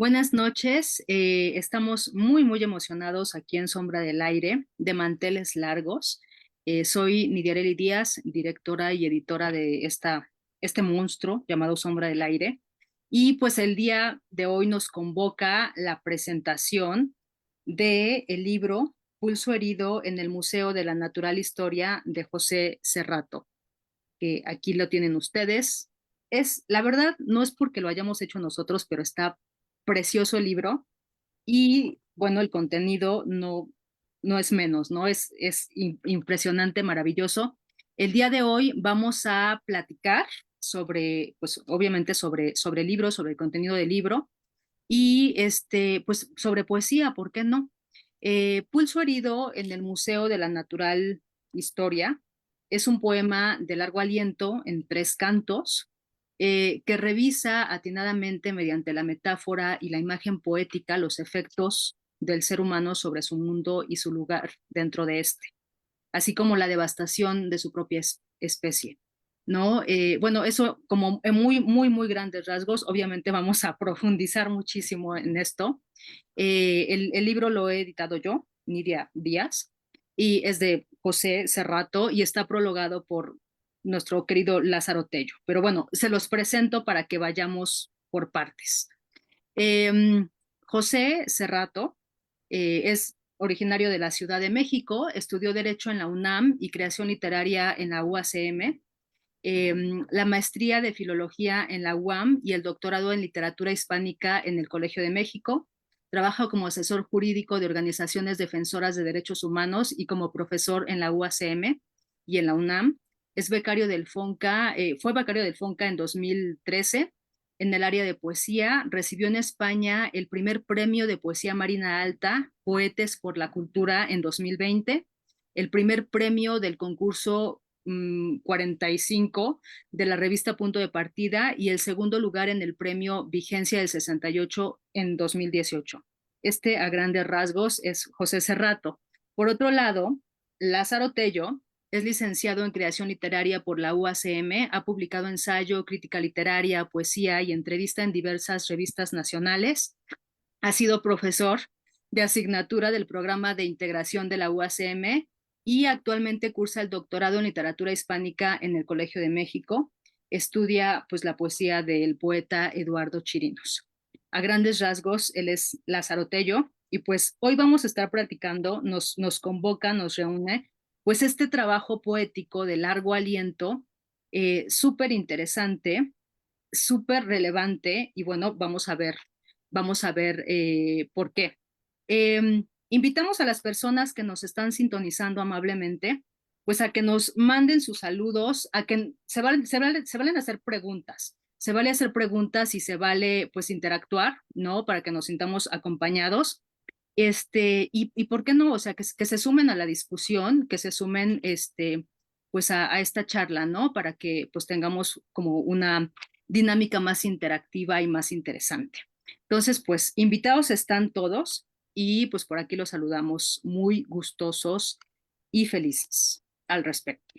Buenas noches, estamos muy emocionados aquí en Sombra del Aire, de Manteles Largos. Soy Nidiareli Díaz, directora y editora de este monstruo llamado Sombra del Aire. Y pues el día de hoy nos convoca la presentación del libro Pulso Herido en el Museo de la Natural Historia de José Cerrato. Aquí lo tienen ustedes. La verdad, no es porque lo hayamos hecho nosotros, pero está precioso el libro y bueno, el contenido no es menos, ¿no? Es impresionante, maravilloso. El día de hoy vamos a platicar sobre, pues obviamente sobre el libro, sobre el contenido del libro y pues sobre poesía, ¿por qué no? Pulso herido en el Museo de la Natural Historia es un poema de largo aliento en tres cantos que revisa atinadamente mediante la metáfora y la imagen poética los efectos del ser humano sobre su mundo y su lugar dentro de este, así como la devastación de su propia especie. ¿No? Bueno, eso como en muy grandes rasgos, obviamente vamos a profundizar muchísimo en esto. El libro lo he editado yo, Nidia Díaz, y es de José Cerrato y está prologado por nuestro querido Lázaro Tello. Pero bueno, se los presento para que vayamos por partes. Eh, José Cerrato es originario de la Ciudad de México, estudió Derecho en la UNAM y Creación Literaria en la UACM, la maestría de Filología en la UAM y el doctorado en Literatura Hispánica en el Colegio de México. Trabaja como asesor jurídico de organizaciones defensoras de derechos humanos y como profesor en la UACM y en la UNAM. Es becario del FONCA, fue becario del FONCA en 2013 en el área de poesía. Recibió en España el primer premio de poesía marina alta, Poetes por la Cultura, en 2020, el primer premio del concurso 45 de la revista Punto de Partida y el segundo lugar en el premio Vigencia del 68 en 2018. Este, a grandes rasgos, es José Cerrato. Por otro lado, Lázaro Tello es licenciado en Creación Literaria por la UACM, ha publicado ensayo, crítica literaria, poesía y entrevista en diversas revistas nacionales. Ha sido profesor de asignatura del programa de integración de la UACM y actualmente cursa el doctorado en literatura hispánica en el Colegio de México. Estudia pues la poesía del poeta Eduardo Chirinos. A grandes rasgos, él es Lázaro Tello y pues hoy vamos a estar practicando, nos convoca, nos reúne, pues este trabajo poético de largo aliento, súper interesante, súper relevante y bueno, vamos a ver por qué. Invitamos a las personas que nos están sintonizando amablemente, pues a que nos manden sus saludos, a que se valen hacer preguntas. Se vale hacer preguntas y se vale pues interactuar, ¿no? Para que nos sintamos acompañados. Y por qué no, o sea, que se sumen a la discusión, que se sumen pues a esta charla, ¿no? Para que pues tengamos como una dinámica más interactiva y más interesante. Entonces, pues invitados están todos y pues por aquí los saludamos muy gustosos y felices al respecto.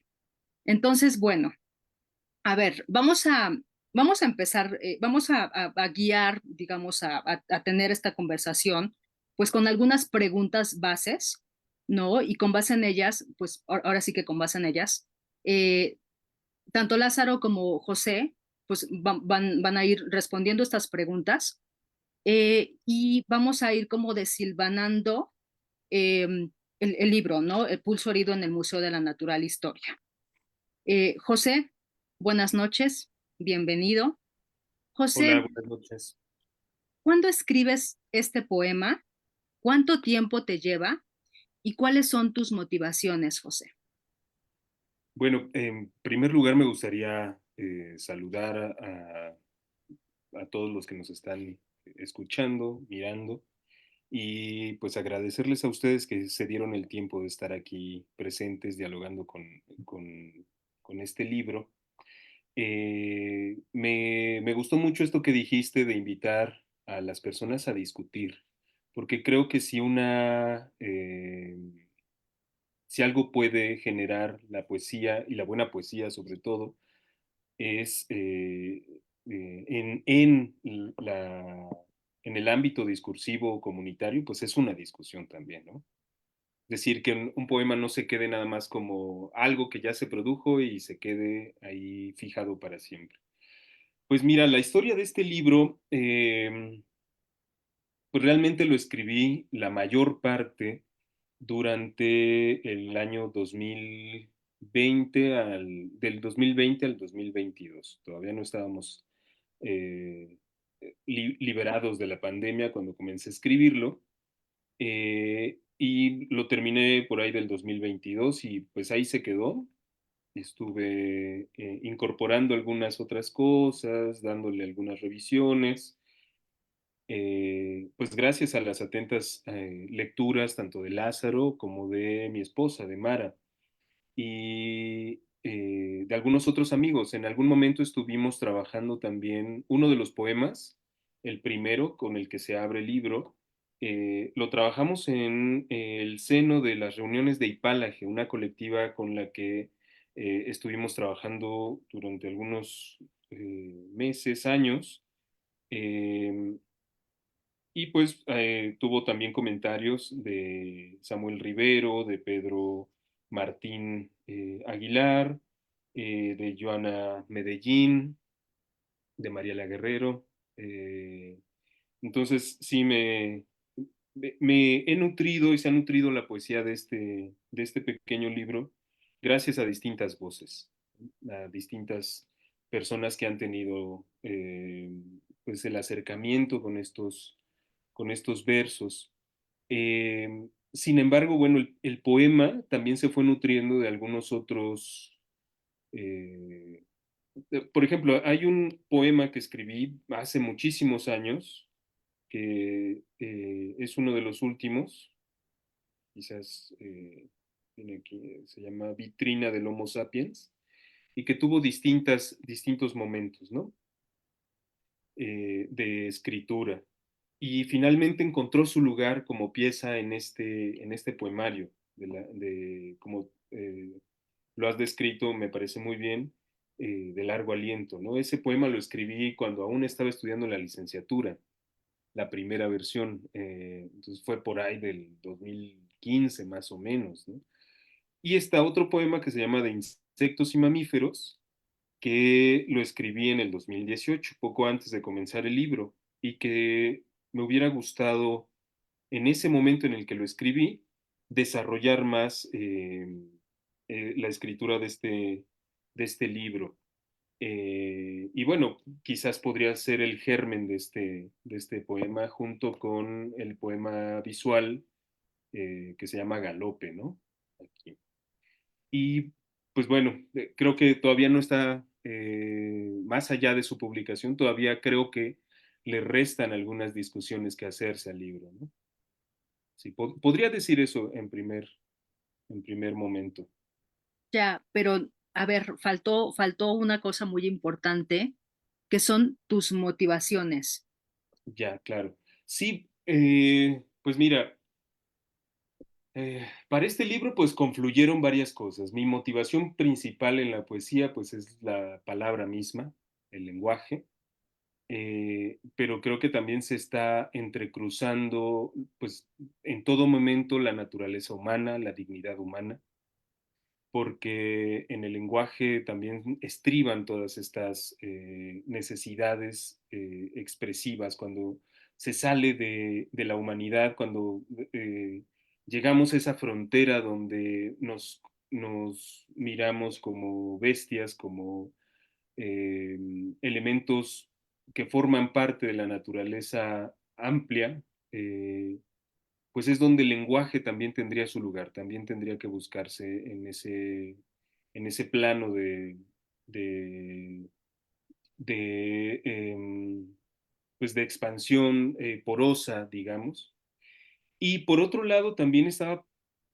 Entonces, bueno, a ver, vamos a empezar, vamos a guiar, digamos, a tener esta conversación, pues con algunas preguntas bases, ¿no? Y con base en ellas, pues ahora sí que con base en ellas, eh, tanto Lázaro como José, pues van a ir respondiendo estas preguntas y vamos a ir como desilvanando eh, el libro, ¿no? El pulso herido en el Museo de la Natural Historia. José, buenas noches, bienvenido. Hola, José, buenas noches. ¿cuándo escribes este poema? ¿Cuánto tiempo te lleva? ¿Y cuáles son tus motivaciones, José? Bueno, en primer lugar me gustaría saludar a todos los que nos están escuchando, mirando, y pues agradecerles a ustedes que se dieron el tiempo de estar aquí presentes, dialogando con este libro. Me gustó mucho esto que dijiste de invitar a las personas a discutir, porque creo que si algo puede generar la poesía y la buena poesía sobre todo, es en la en el ámbito discursivo o comunitario, pues es una discusión también, ¿no? Es decir, que un poema no se quede nada más como algo que ya se produjo y se quede ahí fijado para siempre. Pues mira, la historia de este libro, pues realmente lo escribí la mayor parte durante el año 2020 del 2020 al 2022. Todavía no estábamos eh, liberados de la pandemia cuando comencé a escribirlo. Y lo terminé por ahí del 2022 y pues ahí se quedó. Estuve incorporando algunas otras cosas, dándole algunas revisiones, pues gracias a las atentas lecturas tanto de Lázaro como de mi esposa, de Mara, y de algunos otros amigos. En algún momento estuvimos trabajando también uno de los poemas, el primero con el que se abre el libro. Lo trabajamos en el seno de las reuniones de Ipalaje, una colectiva con la que estuvimos trabajando durante algunos meses, años. em, y pues tuvo también comentarios de Samuel Rivero, de Pedro Martín Aguilar, de Joana Medellín, de Mariela Guerrero. eh, entonces sí me he nutrido y se ha nutrido la poesía de este pequeño libro gracias a distintas voces, a distintas personas que han tenido pues el acercamiento con estos versos. Sin embargo, bueno, el poema también se fue nutriendo de algunos otros. eh, por ejemplo, hay un poema que escribí hace muchísimos años, que es uno de los últimos, quizás tiene aquí, se llama Vitrina del Homo Sapiens, y que tuvo distintos momentos, ¿no? De escritura. Y finalmente encontró su lugar como pieza en este poemario, como lo has descrito, me parece muy bien, de largo aliento, ¿no? Ese poema lo escribí cuando aún estaba estudiando la licenciatura, la primera versión, entonces fue por ahí del 2015 más o menos, ¿no? Y está otro poema que se llama De insectos y mamíferos, que lo escribí en el 2018, poco antes de comenzar el libro, y que me hubiera gustado en ese momento en el que lo escribí desarrollar más la escritura de este libro. Y bueno, quizás podría ser el germen de este poema junto con el poema visual que se llama Galope, ¿no? Aquí. Y pues bueno, creo que todavía no está más allá de su publicación, todavía creo que le restan algunas discusiones que hacerse al libro, ¿no? Sí, podría decir eso en primer momento. Ya, pero a ver, faltó una cosa muy importante, que son tus motivaciones. Ya, claro. Sí, pues mira, para este libro pues confluyeron varias cosas. Mi motivación principal en la poesía pues es la palabra misma, el lenguaje. Pero creo que también se está entrecruzando, pues, en todo momento la naturaleza humana, la dignidad humana, porque en el lenguaje también estriban todas estas necesidades expresivas, cuando se sale de la humanidad, cuando llegamos a esa frontera donde nos miramos como bestias, como eh, elementos que forman parte de la naturaleza amplia, eh, pues es donde el lenguaje también tendría su lugar, también tendría que buscarse en ese plano de, de pues de expansión porosa, digamos. Y por otro lado, también estaba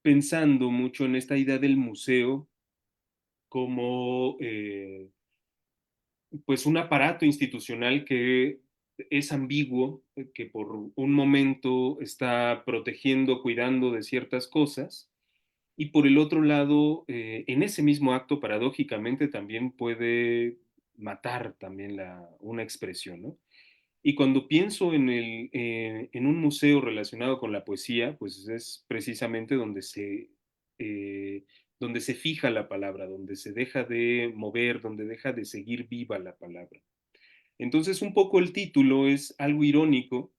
pensando mucho en esta idea del museo como pues un aparato institucional que es ambiguo, que por un momento está protegiendo, cuidando de ciertas cosas, y por el otro lado, en ese mismo acto, paradójicamente, también puede matar también una expresión, ¿no? Y cuando pienso en un museo relacionado con la poesía, pues es precisamente donde se fija la palabra, donde se deja de mover, donde deja de seguir viva la palabra. Entonces, un poco el título es algo irónico,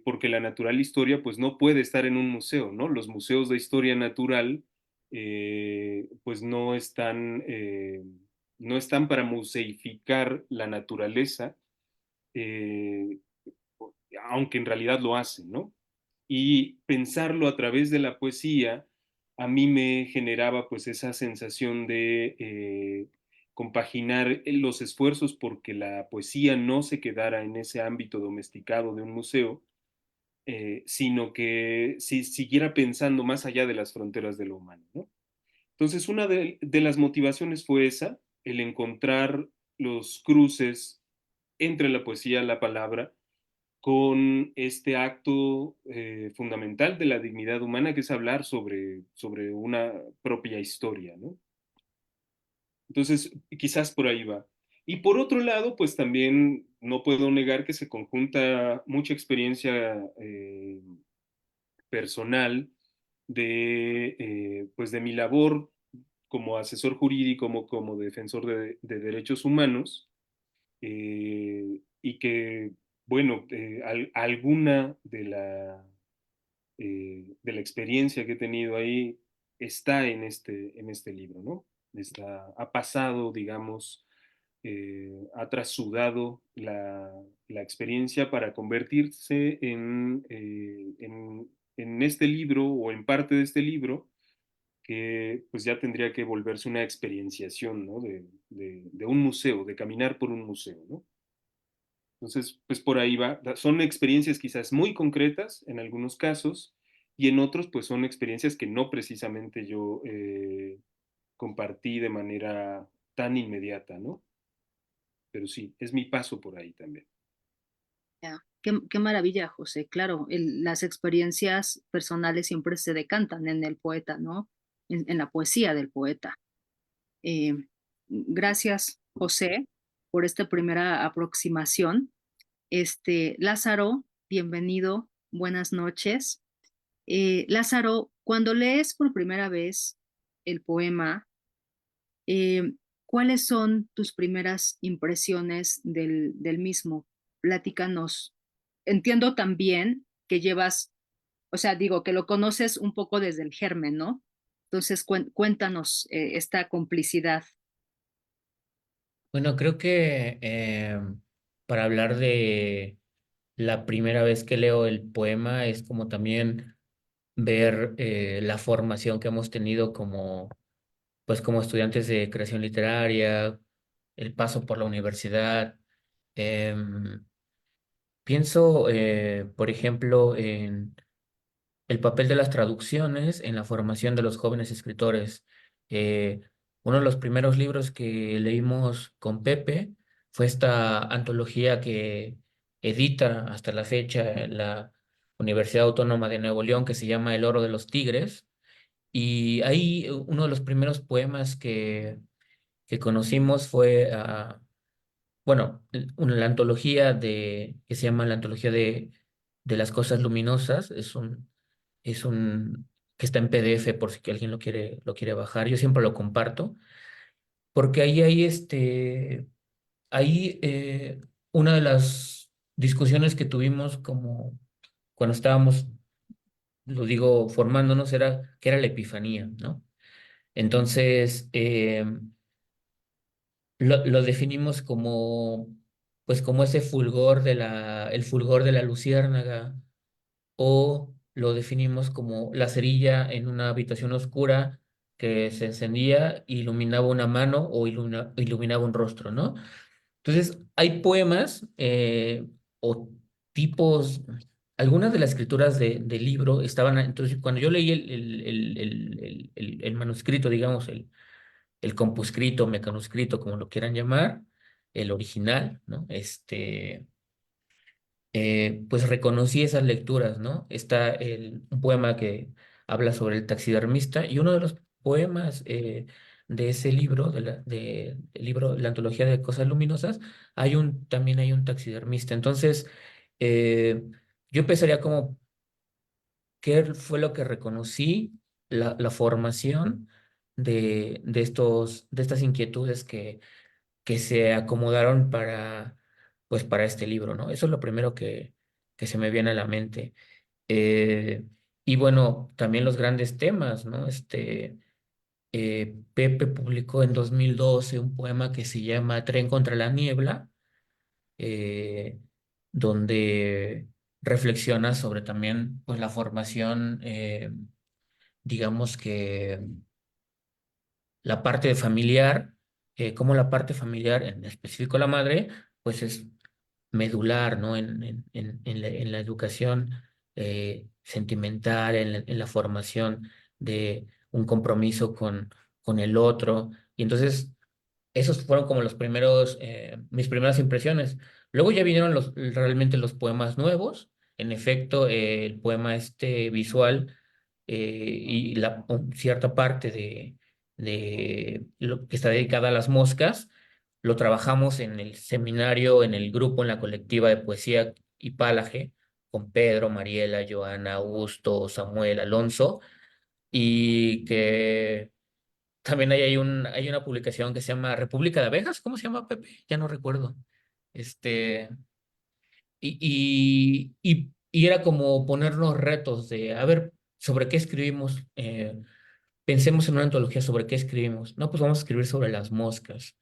porque la natural historia pues no puede estar en un museo, ¿no? Los museos de historia natural pues no están para museificar la naturaleza, eh, aunque en realidad lo hacen, ¿no? Y pensarlo a través de la poesía a mí me generaba pues esa sensación de compaginar los esfuerzos porque la poesía no se quedara en ese ámbito domesticado de un museo, sino que si siguiera pensando más allá de las fronteras de lo humano, ¿no? Entonces, una de las motivaciones fue esa, el encontrar los cruces entre la poesía y la palabra con este acto fundamental de la dignidad humana, que es hablar sobre una propia historia, ¿no? Entonces, quizás por ahí va. Y por otro lado, pues también no puedo negar que se conjunta mucha experiencia personal pues de mi labor como asesor jurídico, como defensor de derechos humanos, y que, bueno, alguna de la experiencia que he tenido ahí está en este libro, ¿no? Ha pasado, digamos, ha trasudado la experiencia para convertirse en este libro o en parte de este libro que pues ya tendría que volverse una experienciación, ¿no? De un museo, de caminar por un museo, ¿no? Entonces, pues por ahí va. Son experiencias quizás muy concretas en algunos casos y en otros pues son experiencias que no precisamente yo compartí de manera tan inmediata, ¿no? Pero sí, es mi paso por ahí también. Ya, qué maravilla, José. Claro, las experiencias personales siempre se decantan en el poeta, ¿no? En la poesía del poeta. Eh, Gracias, José, por esta primera aproximación. Lázaro, bienvenido, buenas noches. Lázaro, cuando lees por primera vez el poema, eh, ¿cuáles son tus primeras impresiones del mismo? Platícanos. Entiendo también que llevas, o sea, digo, que lo conoces un poco desde el germen, ¿no? Entonces, cuéntanos esta complicidad. Bueno, creo que para hablar de la primera vez que leo el poema es como también ver la formación que hemos tenido como, pues como estudiantes de creación literaria, el paso por la universidad. Em, Pienso, por ejemplo, en el papel de las traducciones en la formación de los jóvenes escritores. Eh, Uno de los primeros libros que leímos con Pepe fue esta antología que edita hasta la fecha la Universidad Autónoma de Nuevo León, que se llama El Oro de los Tigres. Y ahí uno de los primeros poemas que conocimos fue, bueno, la antología que se llama la antología de las cosas luminosas. Es un que está en PDF por si que alguien lo quiere bajar. Yo siempre lo comparto, porque ahí hay ahí una de las discusiones que tuvimos como cuando estábamos, lo digo, formándonos, era qué era la epifanía, ¿no? Entonces, lo definimos como, pues como ese fulgor el fulgor de la luciérnaga, o lo definimos como la cerilla en una habitación oscura que se encendía, iluminaba una mano o iluminaba un rostro, ¿no? Entonces, hay poemas o tipos, algunas de las escrituras del libro estaban, entonces cuando yo leí el manuscrito, digamos, el compuscrito, mecanuscrito, como lo quieran llamar, el original, ¿no? Pues reconocí esas lecturas, ¿no? Está un poema que habla sobre el taxidermista y uno de los poemas de ese libro, del libro, la antología de Cosas Luminosas, también hay un taxidermista. Entonces, eh, yo empezaría como, ¿qué fue lo que reconocí? La formación de estas inquietudes que se acomodaron pues, para este libro, ¿no? Eso es lo primero que se me viene a la mente. Eh, y bueno, también los grandes temas, ¿no? Pepe publicó en 2012 un poema que se llama Tren contra la niebla, eh, donde reflexiona sobre también pues, la formación, digamos que la parte familiar, como la parte familiar, en específico la madre, pues es medular, ¿no? En la educación sentimental, en la formación de un compromiso con el otro. Y entonces, esos fueron como mis primeras impresiones. Luego ya vinieron realmente los poemas nuevos. En efecto, el poema visual y cierta parte de lo que está dedicada a las moscas, lo trabajamos en el seminario, en el grupo, en la colectiva de poesía Ipálaje, con Pedro, Mariela, Joana, Augusto, Samuel, Alonso, y que también hay una publicación que se llama República de Abejas. ¿Cómo se llama, Pepe? Ya no recuerdo. Este, y era como ponernos retos de, a ver, ¿sobre qué escribimos? Pensemos en una antología sobre qué escribimos. No, pues vamos a escribir sobre las moscas.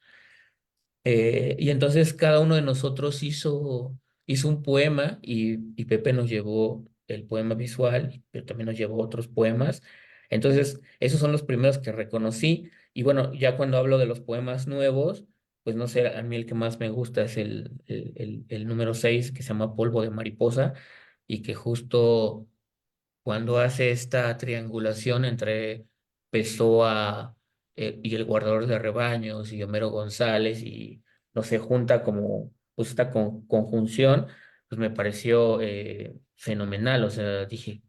Y entonces cada uno de nosotros hizo un poema y Pepe nos llevó el poema visual, pero también nos llevó otros poemas. Entonces, esos son los primeros que reconocí. Y bueno, ya cuando hablo de los poemas nuevos, pues no sé, a mí el que más me gusta es el número 6 que se llama Polvo de Mariposa, y que justo cuando hace esta triangulación entre Pessoa y el guardador de rebaños y Homero González, y no se junta como pues esta conjunción, pues me pareció fenomenal. O sea, dije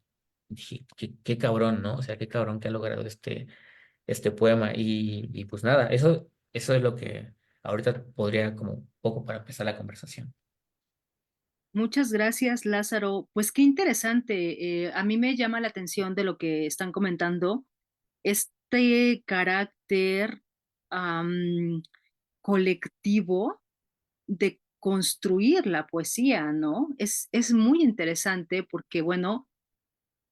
qué cabrón, ¿no? O sea, qué cabrón que ha logrado este poema. Y pues nada, eso es lo que ahorita podría como un poco para empezar la conversación. Muchas gracias, Lázaro. Pues qué interesante. A mí me llama la atención de lo que están comentando, este carácter am, colectivo de construir la poesía, ¿no? Es muy interesante porque, bueno,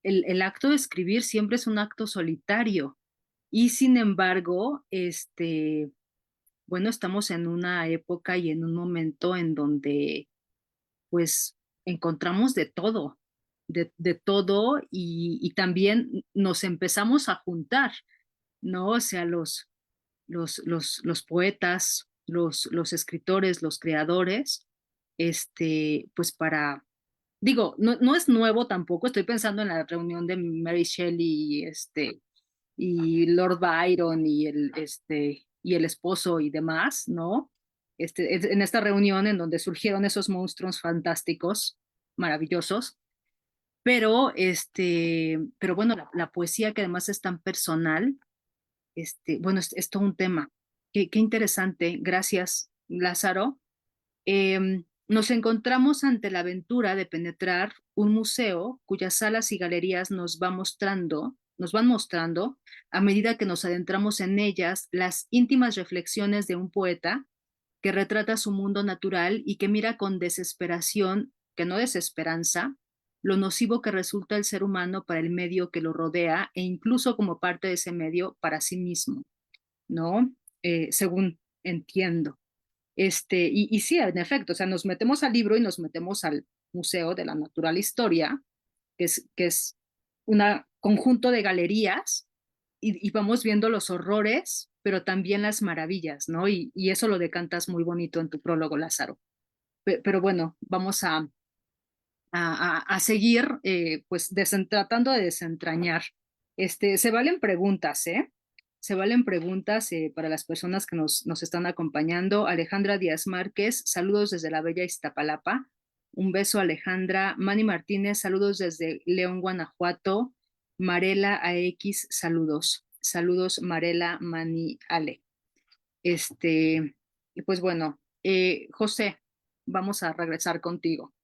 el acto de escribir siempre es un acto solitario y sin embargo, bueno, estamos en una época y en un momento en donde pues encontramos de todo y también nos empezamos a juntar, ¿no? O sea, los poetas, los escritores, los creadores, pues para, digo, no es nuevo tampoco, estoy pensando en la reunión de Mary Shelley y Lord Byron y el esposo y demás, ¿no? En esta reunión en donde surgieron esos monstruos fantásticos, maravillosos, pero bueno, la poesía que además es tan personal, bueno, es todo un tema. Qué interesante. Gracias, Lázaro. Nos encontramos ante la aventura de penetrar un museo cuyas salas y galerías nos van mostrando, a medida que nos adentramos en ellas, las íntimas reflexiones de un poeta que retrata su mundo natural y que mira con desesperación, que no desesperanza, lo nocivo que resulta el ser humano para el medio que lo rodea e incluso como parte de ese medio para sí mismo, ¿no? Según entiendo. Y sí, en efecto, o sea, nos metemos al libro y nos metemos al Museo de la Natural Historia, que es un conjunto de galerías y vamos viendo los horrores, pero también las maravillas, ¿no? Y eso lo decantas muy bonito en tu prólogo, Lázaro. Pero bueno, vamos a seguir, pues, tratando de desentrañar. Se valen preguntas, ¿eh? Se valen preguntas para las personas que nos están acompañando. Alejandra Díaz Márquez, saludos desde la bella Iztapalapa. Un beso, Alejandra. Manny Martínez, saludos desde León, Guanajuato. Marela AX, saludos. Saludos, Marela, Mani, Ale. Y pues bueno, José, vamos a regresar contigo.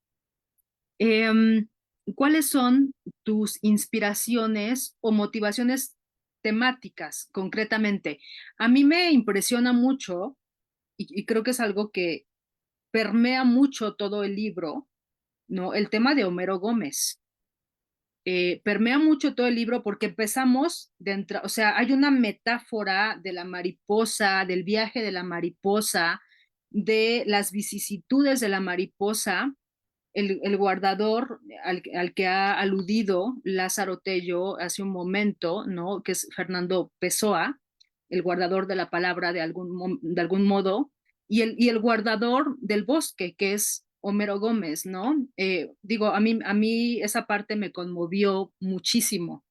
Em, ¿Cuáles son tus inspiraciones o motivaciones temáticas concretamente? A mí me impresiona mucho y creo que es algo que permea mucho todo el libro, ¿no? El tema de Homero Gómez. Permea mucho todo el libro porque empezamos dentro, o sea, hay una metáfora de la mariposa, del viaje de la mariposa, de las vicisitudes de la mariposa, el guardador al que ha aludido Lázaro Tello hace un momento, ¿no? Que es Fernando Pessoa, el guardador de la palabra de algún modo, y el guardador del bosque, que es Homero Gómez, ¿no? Digo, a mí esa parte me conmovió muchísimo.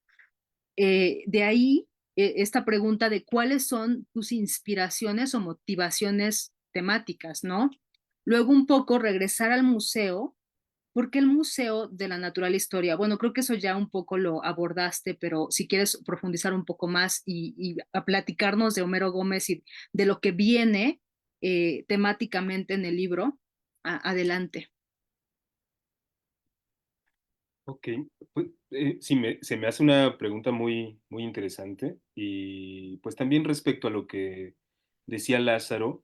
De ahí, esta pregunta de cuáles son tus inspiraciones o motivaciones temáticas, ¿no? Luego un poco regresar al museo. ¿Por qué el Museo de la Natural Historia? Bueno, creo que eso ya un poco lo abordaste, pero si quieres profundizar un poco más y a platicarnos de Homero Gómez y de lo que viene temáticamente en el libro, adelante. Ok, pues, sí, se me hace una pregunta muy, muy interesante y pues también respecto a lo que decía Lázaro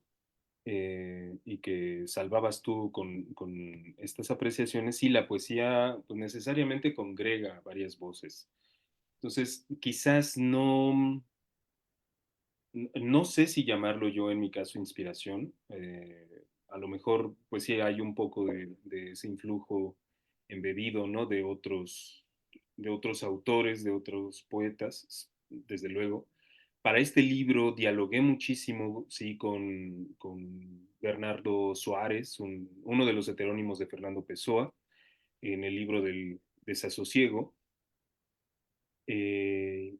y que salvabas tú con estas apreciaciones, sí, la poesía pues necesariamente congrega varias voces. Entonces, quizás no sé si llamarlo yo en mi caso inspiración. A lo mejor, pues sí, hay un poco de ese influjo embebido, ¿no? De otros autores, de otros poetas, desde luego. Para este libro dialogué muchísimo, sí, con Bernardo Suárez, uno de los heterónimos de Fernando Pessoa, en el libro del Desasosiego,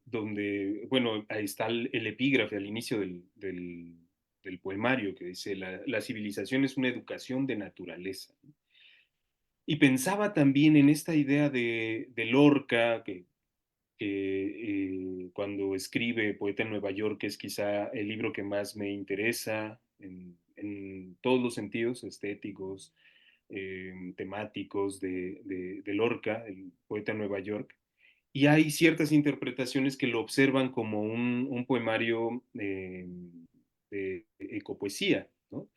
donde, bueno, ahí está el epígrafe al inicio del poemario que dice, la civilización es una educación de naturaleza. Y pensaba también en esta idea de Lorca, que cuando escribe Poeta en Nueva York es quizá el libro que más me interesa en todos los sentidos estéticos, temáticos de Lorca, el Poeta en Nueva York. Y hay ciertas interpretaciones que lo observan como un poemario de ecopoesía, ¿no?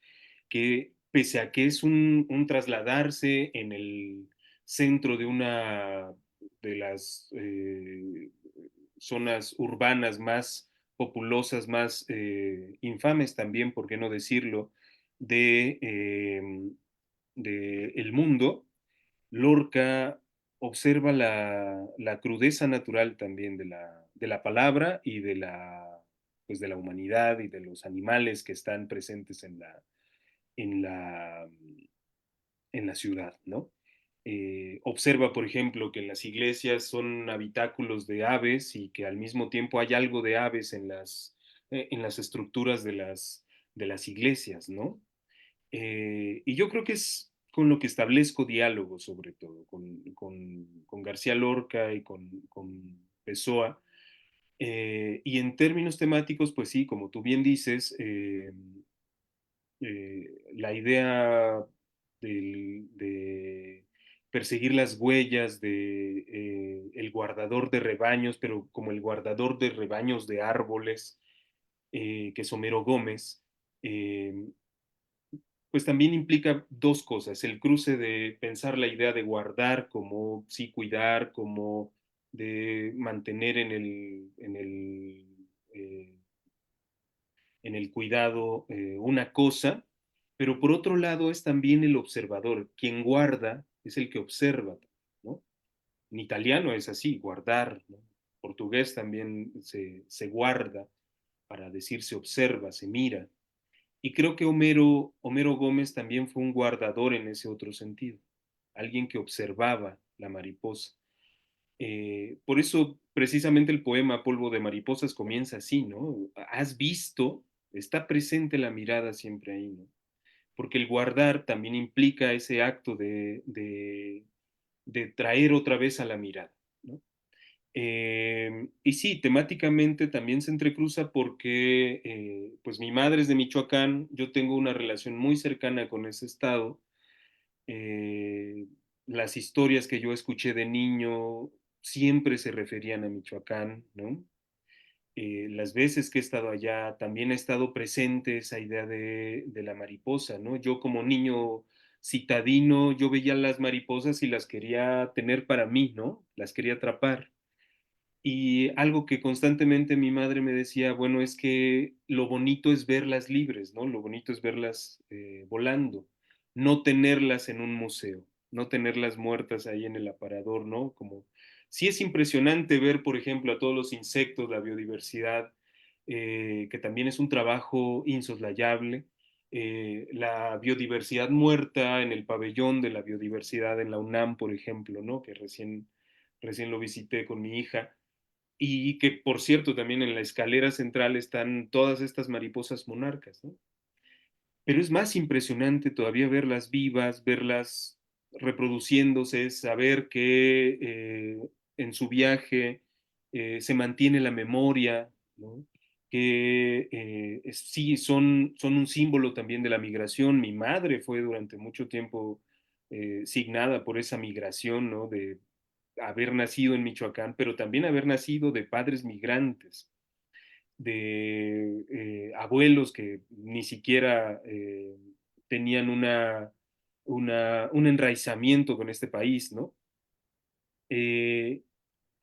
Que pese a que es un trasladarse en el centro de una de las zonas urbanas más populosas, más infames también, por qué no decirlo, de el mundo, Lorca observa la crudeza natural también de la palabra y pues de la humanidad y de los animales que están presentes en la, en la ciudad, ¿no? Observa, por ejemplo, que en las iglesias son habitáculos de aves y que al mismo tiempo hay algo de aves en las estructuras de las iglesias, ¿no? Y yo creo que es con lo que establezco diálogo, sobre todo, con García Lorca y con Pessoa. Y en términos temáticos, pues sí, como tú bien dices, la idea de perseguir las huellas de el guardador de rebaños, pero como el guardador de rebaños de árboles, que es Homero Gómez, eh, pues también implica dos cosas, el cruce de pensar la idea de guardar como sí cuidar, como de mantener en el cuidado una cosa, pero por otro lado es también el observador, quien guarda es el que observa, ¿no? En italiano es así, guardar, ¿no? Portugués también se guarda para decir se observa, se mira. Y creo que Homero Gómez también fue un guardador en ese otro sentido, alguien que observaba la mariposa. Por eso precisamente el poema Polvo de Mariposas comienza así, ¿no? Has visto, está presente la mirada siempre ahí, ¿no? Porque el guardar también implica ese acto de traer otra vez a la mirada, ¿no? Y sí, temáticamente también se entrecruza porque pues mi madre es de Michoacán, yo tengo una relación muy cercana con ese estado. Eh, las historias que yo escuché de niño siempre se referían a Michoacán, ¿no? Las veces que he estado allá, también ha estado presente esa idea de la mariposa, ¿no? Yo como niño citadino, yo veía las mariposas y las quería tener para mí, ¿no? Las quería atrapar. Y algo que constantemente mi madre me decía, bueno, es que lo bonito es verlas libres, ¿no? Lo bonito es verlas volando, no tenerlas en un museo, no tenerlas muertas ahí en el aparador, ¿no? Como sí es impresionante ver, por ejemplo, a todos los insectos, la biodiversidad, que también es un trabajo insoslayable, la biodiversidad muerta en el pabellón de la biodiversidad en la UNAM, por ejemplo, ¿no? Que recién lo visité con mi hija y que, por cierto, también en la escalera central están todas estas mariposas monarcas, ¿no? Pero es más impresionante todavía verlas vivas, verlas reproduciéndose, saber que en su viaje se mantiene la memoria, ¿no? Que sí, son un símbolo también de la migración. Mi madre fue durante mucho tiempo signada por esa migración, ¿no? De haber nacido en Michoacán, pero también haber nacido de padres migrantes, de abuelos que ni siquiera tenían un enraizamiento con este país, ¿no? Eh,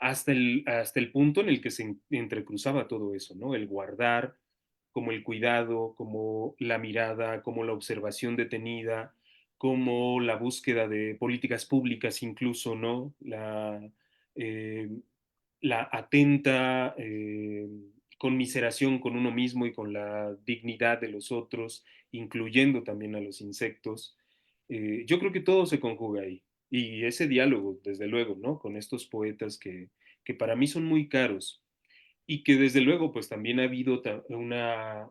hasta el punto en el que se entrecruzaba todo eso, ¿no? El guardar, como el cuidado, como la mirada, como la observación detenida, como la búsqueda de políticas públicas incluso, ¿no? Eh, la atenta conmiseración con uno mismo y con la dignidad de los otros, incluyendo también a los insectos. Yo creo que todo se conjuga ahí. Y ese diálogo, desde luego, ¿no? Con estos poetas que para mí son muy caros y que desde luego pues también ha habido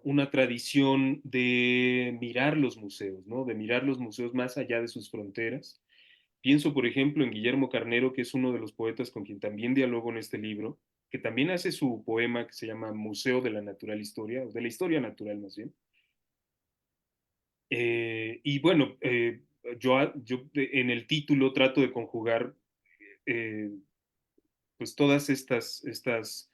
una tradición de mirar los museos, ¿no? De mirar los museos más allá de sus fronteras. Pienso, por ejemplo, en Guillermo Carnero, que es uno de los poetas con quien también dialogo en este libro, que también hace su poema que se llama Museo de la Natural Historia, o de la Historia Natural más bien. Y bueno, en el título trato de conjugar eh, pues todas estos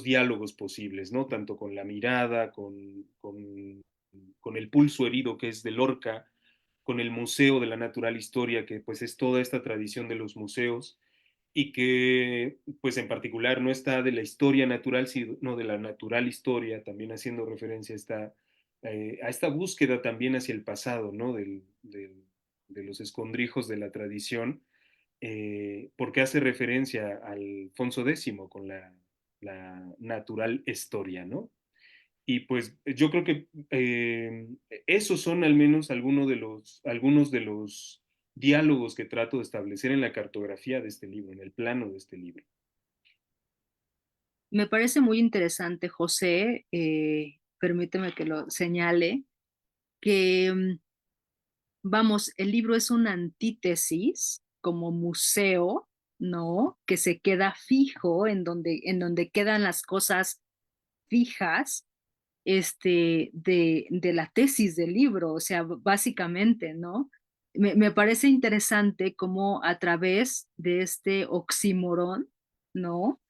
diálogos posibles, ¿no? Tanto con la mirada, con el pulso herido que es de Lorca, con el Museo de la Natural Historia, que pues es toda esta tradición de los museos y que pues en particular no está de la historia natural, sino de la natural historia, también haciendo referencia a esta búsqueda también hacia el pasado, ¿no? De los escondrijos de la tradición, porque hace referencia al Alfonso X con la natural historia, ¿no? Y pues yo creo que esos son al menos algunos de los diálogos que trato de establecer en la cartografía de este libro, en el plano de este libro. Me parece muy interesante, José, permíteme que lo señale, que vamos, el libro es una antítesis como museo, ¿no? Que se queda fijo, en donde quedan las cosas fijas, de la tesis del libro, o sea, básicamente, ¿no? Me parece interesante cómo a través de este oxímoron, ¿no?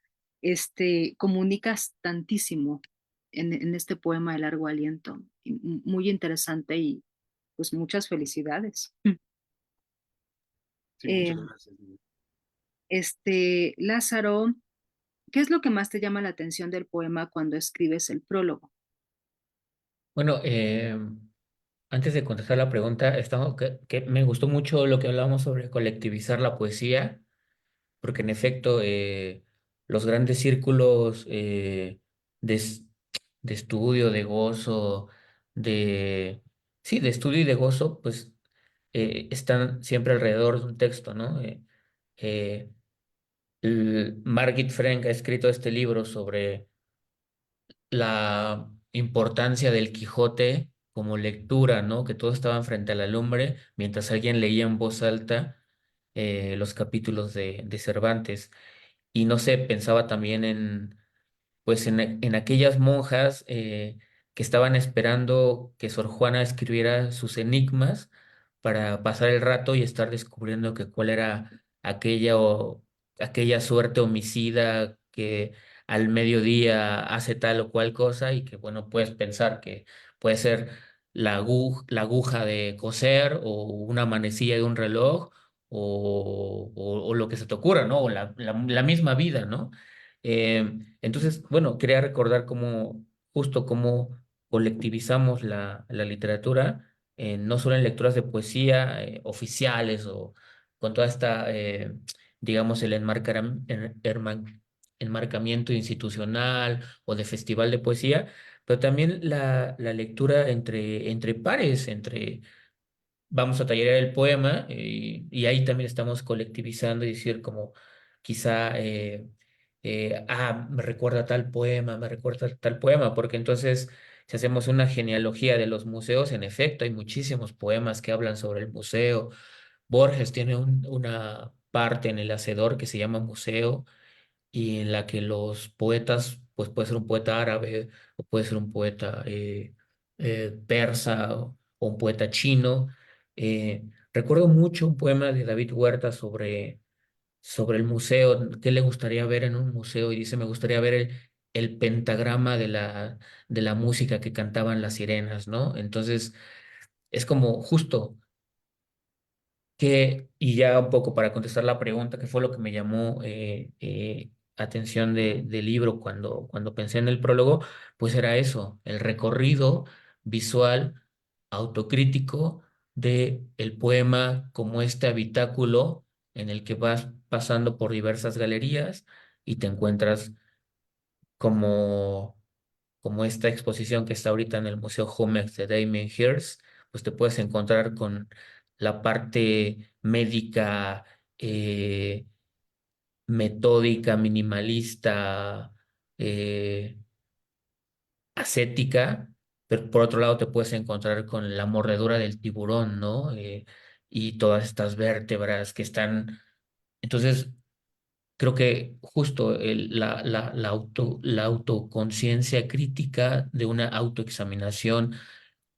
Comunicas tantísimo en este poema de largo aliento. Y muy interesante y pues muchas felicidades. Sí, Eh, muchas gracias. Lázaro, ¿qué es lo que más te llama la atención del poema cuando escribes el prólogo? Bueno, antes de contestar la pregunta, que me gustó mucho lo que hablábamos sobre colectivizar la poesía, porque en efecto los grandes círculos de, es- de estudio, de gozo, de, sí, de estudio y de gozo, pues están siempre alrededor de un texto, ¿no? Eh, Margit Frank ha escrito este libro sobre la importancia del Quijote como lectura, ¿no? Que todos estaban frente a la lumbre mientras alguien leía en voz alta los capítulos de Cervantes. y no sé, pensaba también pues en aquellas monjas que estaban esperando que Sor Juana escribiera sus enigmas para pasar el rato y estar descubriendo que cuál era aquella suerte homicida que al mediodía hace tal o cual cosa y que, bueno, puedes pensar que puede ser la aguja de coser o una manecilla de un reloj o lo que se te ocurra, ¿no? O la misma vida, ¿no? Entonces, bueno, quería recordar justo cómo colectivizamos la literatura, no solo en lecturas de poesía oficiales o con toda esta, digamos, el enmarcamiento institucional o de festival de poesía, pero también la lectura entre pares, vamos a tallerear el poema y ahí también estamos colectivizando y decir como quizá, me recuerda tal poema, me recuerda tal poema, porque entonces si hacemos una genealogía de los museos, en efecto, hay muchísimos poemas que hablan sobre el museo. Borges tiene una parte en El Hacedor que se llama Museo y en la que los poetas, pues puede ser un poeta árabe o puede ser un poeta persa o un poeta chino. Recuerdo mucho un poema de David Huerta sobre el museo, qué le gustaría ver en un museo y dice, me gustaría ver el pentagrama de la música que cantaban las sirenas, ¿no? Entonces, es como justo y ya un poco para contestar la pregunta, que fue lo que me llamó atención del libro cuando pensé en el prólogo, pues era eso, el recorrido visual, autocrítico de el poema como este habitáculo en el que vas pasando por diversas galerías y te encuentras como, como esta exposición que está ahorita en el Museo Jumex de Damien Hirst, pues te puedes encontrar con la parte médica, metódica, minimalista, eh, ascética, pero por otro lado te puedes encontrar con la mordedura del tiburón, ¿no? Y todas estas vértebras que están. Entonces, creo que justo la autoconciencia crítica de una autoexaminación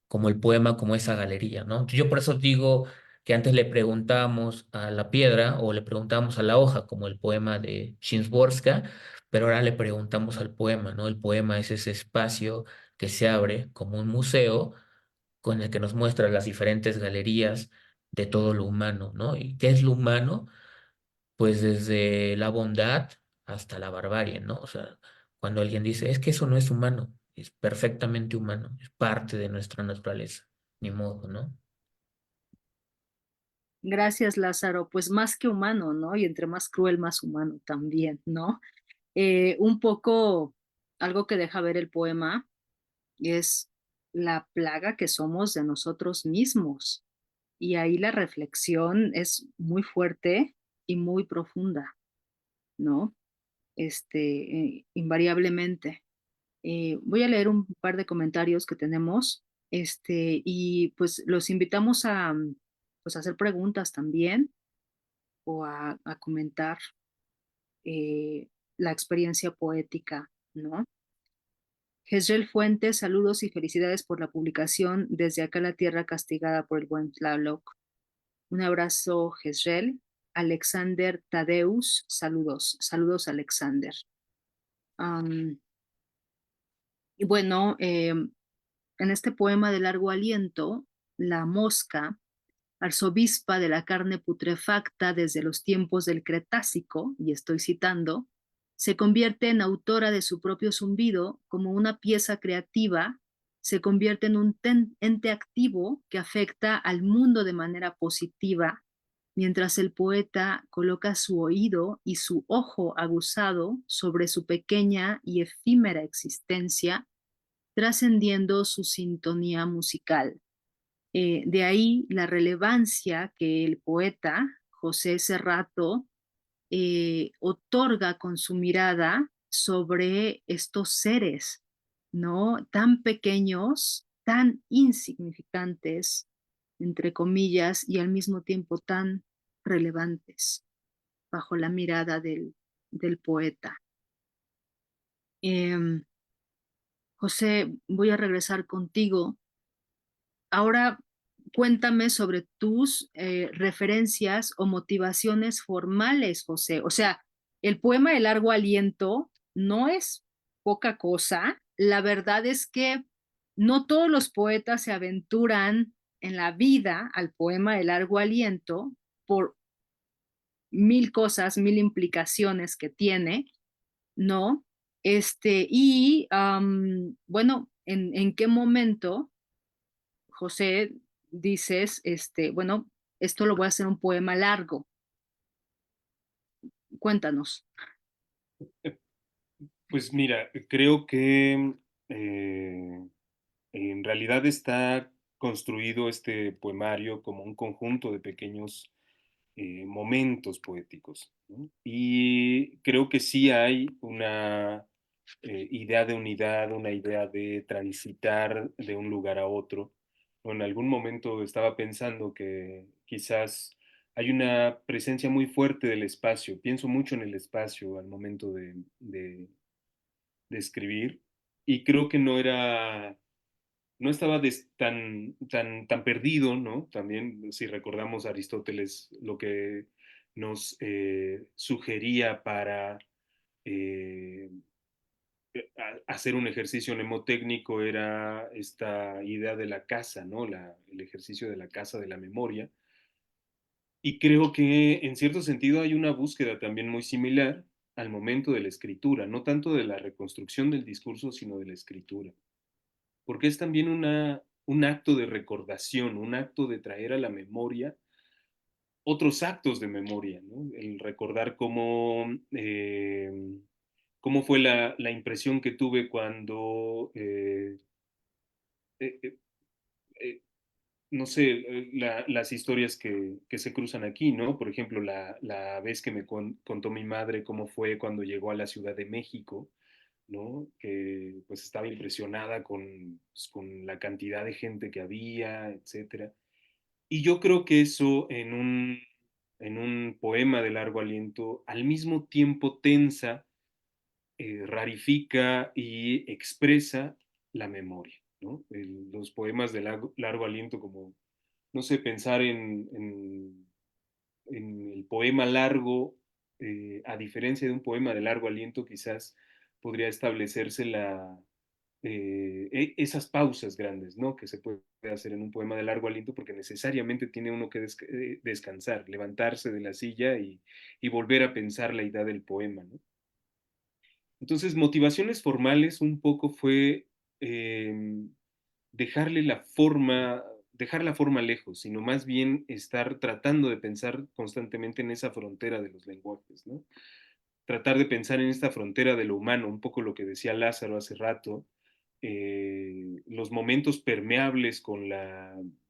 como el poema, como esa galería, ¿no? Yo por eso digo que antes le preguntamos a la piedra o le preguntamos a la hoja, como el poema de Szymborska, pero ahora le preguntamos al poema, ¿no? El poema es ese espacio que se abre como un museo con el que nos muestra las diferentes galerías de todo lo humano, ¿no? ¿Y qué es lo humano? Pues desde la bondad hasta la barbarie, ¿no? O sea, cuando alguien dice, es que eso no es humano, es perfectamente humano, es parte de nuestra naturaleza, ni modo, ¿no? Gracias, Lázaro. Pues más que humano, ¿no? Y entre más cruel, más humano también, ¿no? Un poco algo que deja ver el poema es la plaga que somos de nosotros mismos. Y ahí la reflexión es muy fuerte y muy profunda, ¿no? Invariablemente. Voy a leer un par de comentarios que tenemos, y pues los invitamos a, pues, a hacer preguntas también o a comentar la experiencia poética, ¿no? Jezreel Fuentes, saludos y felicidades por la publicación Desde acá la tierra castigada por el buen Tlaloc. Un abrazo, Jezreel. Alexander Tadeus, saludos, saludos, Alexander. Am, y bueno, en este poema de largo aliento, la mosca, arzobispa de la carne putrefacta desde los tiempos del Cretácico, y estoy citando, se convierte en autora de su propio zumbido como una pieza creativa, se convierte en un ente activo que afecta al mundo de manera positiva, mientras el poeta coloca su oído y su ojo aguzado sobre su pequeña y efímera existencia, trascendiendo su sintonía musical. De ahí la relevancia que el poeta José Serrato otorga con su mirada sobre estos seres, ¿no? Tan pequeños, tan insignificantes, entre comillas, y al mismo tiempo tan relevantes bajo la mirada del poeta. Em, José, voy a regresar contigo. Ahora cuéntame sobre tus referencias o motivaciones formales, José. O sea, el poema de largo aliento no es poca cosa. La verdad es que no todos los poetas se aventuran en la vida al poema de largo aliento por mil cosas, mil implicaciones que tiene, ¿no? Bueno, ¿en qué momento, José, dices, bueno, esto lo voy a hacer un poema largo? Cuéntanos. Pues mira, creo que eh, en realidad está construido este poemario como un conjunto de pequeños momentos poéticos, ¿no? Y creo que sí hay una idea de unidad, una idea de transitar de un lugar a otro. O en algún momento estaba pensando que quizás hay una presencia muy fuerte del espacio. Pienso mucho en el espacio al momento de escribir y creo que no estaba tan perdido, ¿no? También, si recordamos a Aristóteles, lo que nos sugería para eh, hacer un ejercicio mnemotécnico era esta idea de la casa, ¿no? El ejercicio de la casa de la memoria. Y creo que en cierto sentido hay una búsqueda también muy similar al momento de la escritura, no tanto de la reconstrucción del discurso, sino de la escritura, porque es también un acto de recordación, un acto de traer a la memoria otros actos de memoria, ¿no? El recordar cómo fue la impresión que tuve cuando, eh, eh, eh, no sé, las historias que se cruzan aquí, ¿no? Por ejemplo, la vez que me contó mi madre cómo fue cuando llegó a la Ciudad de México, ¿no? Que pues estaba impresionada pues, con la cantidad de gente que había, etcétera. Y yo creo que eso en un poema de largo aliento, al mismo tiempo tensa, rarifica y expresa la memoria, ¿no? Los poemas de largo aliento, como, no sé, pensar en el poema largo, a diferencia de un poema de largo aliento, quizás podría establecerse esas pausas grandes, ¿no? Que se puede hacer en un poema de largo aliento porque necesariamente tiene uno que descansar, levantarse de la silla y volver a pensar la idea del poema, ¿no? Entonces, motivaciones formales un poco fue eh, dejarle la forma, dejar la forma lejos, sino más bien estar tratando de pensar constantemente en esa frontera de los lenguajes, ¿no? Tratar de pensar en esta frontera de lo humano, un poco lo que decía Lázaro hace rato, los momentos permeables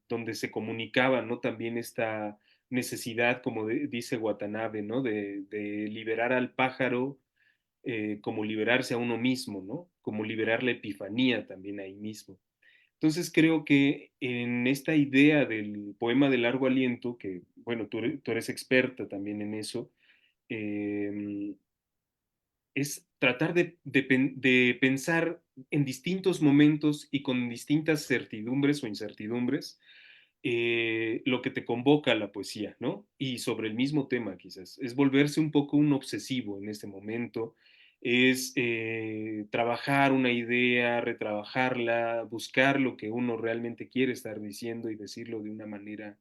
donde se comunicaba, ¿no? También esta necesidad, como dice Watanabe, ¿no? De liberar al pájaro como liberarse a uno mismo, ¿no? Como liberar la epifanía también ahí mismo. Entonces creo que en esta idea del poema de largo aliento, que bueno, tú eres experta también en eso, eh, es tratar de pensar en distintos momentos y con distintas certidumbres o incertidumbres lo que te convoca a la poesía, ¿no? Y sobre el mismo tema quizás, es volverse un poco un obsesivo en este momento, es trabajar una idea, retrabajarla, buscar lo que uno realmente quiere estar diciendo y decirlo de una manera,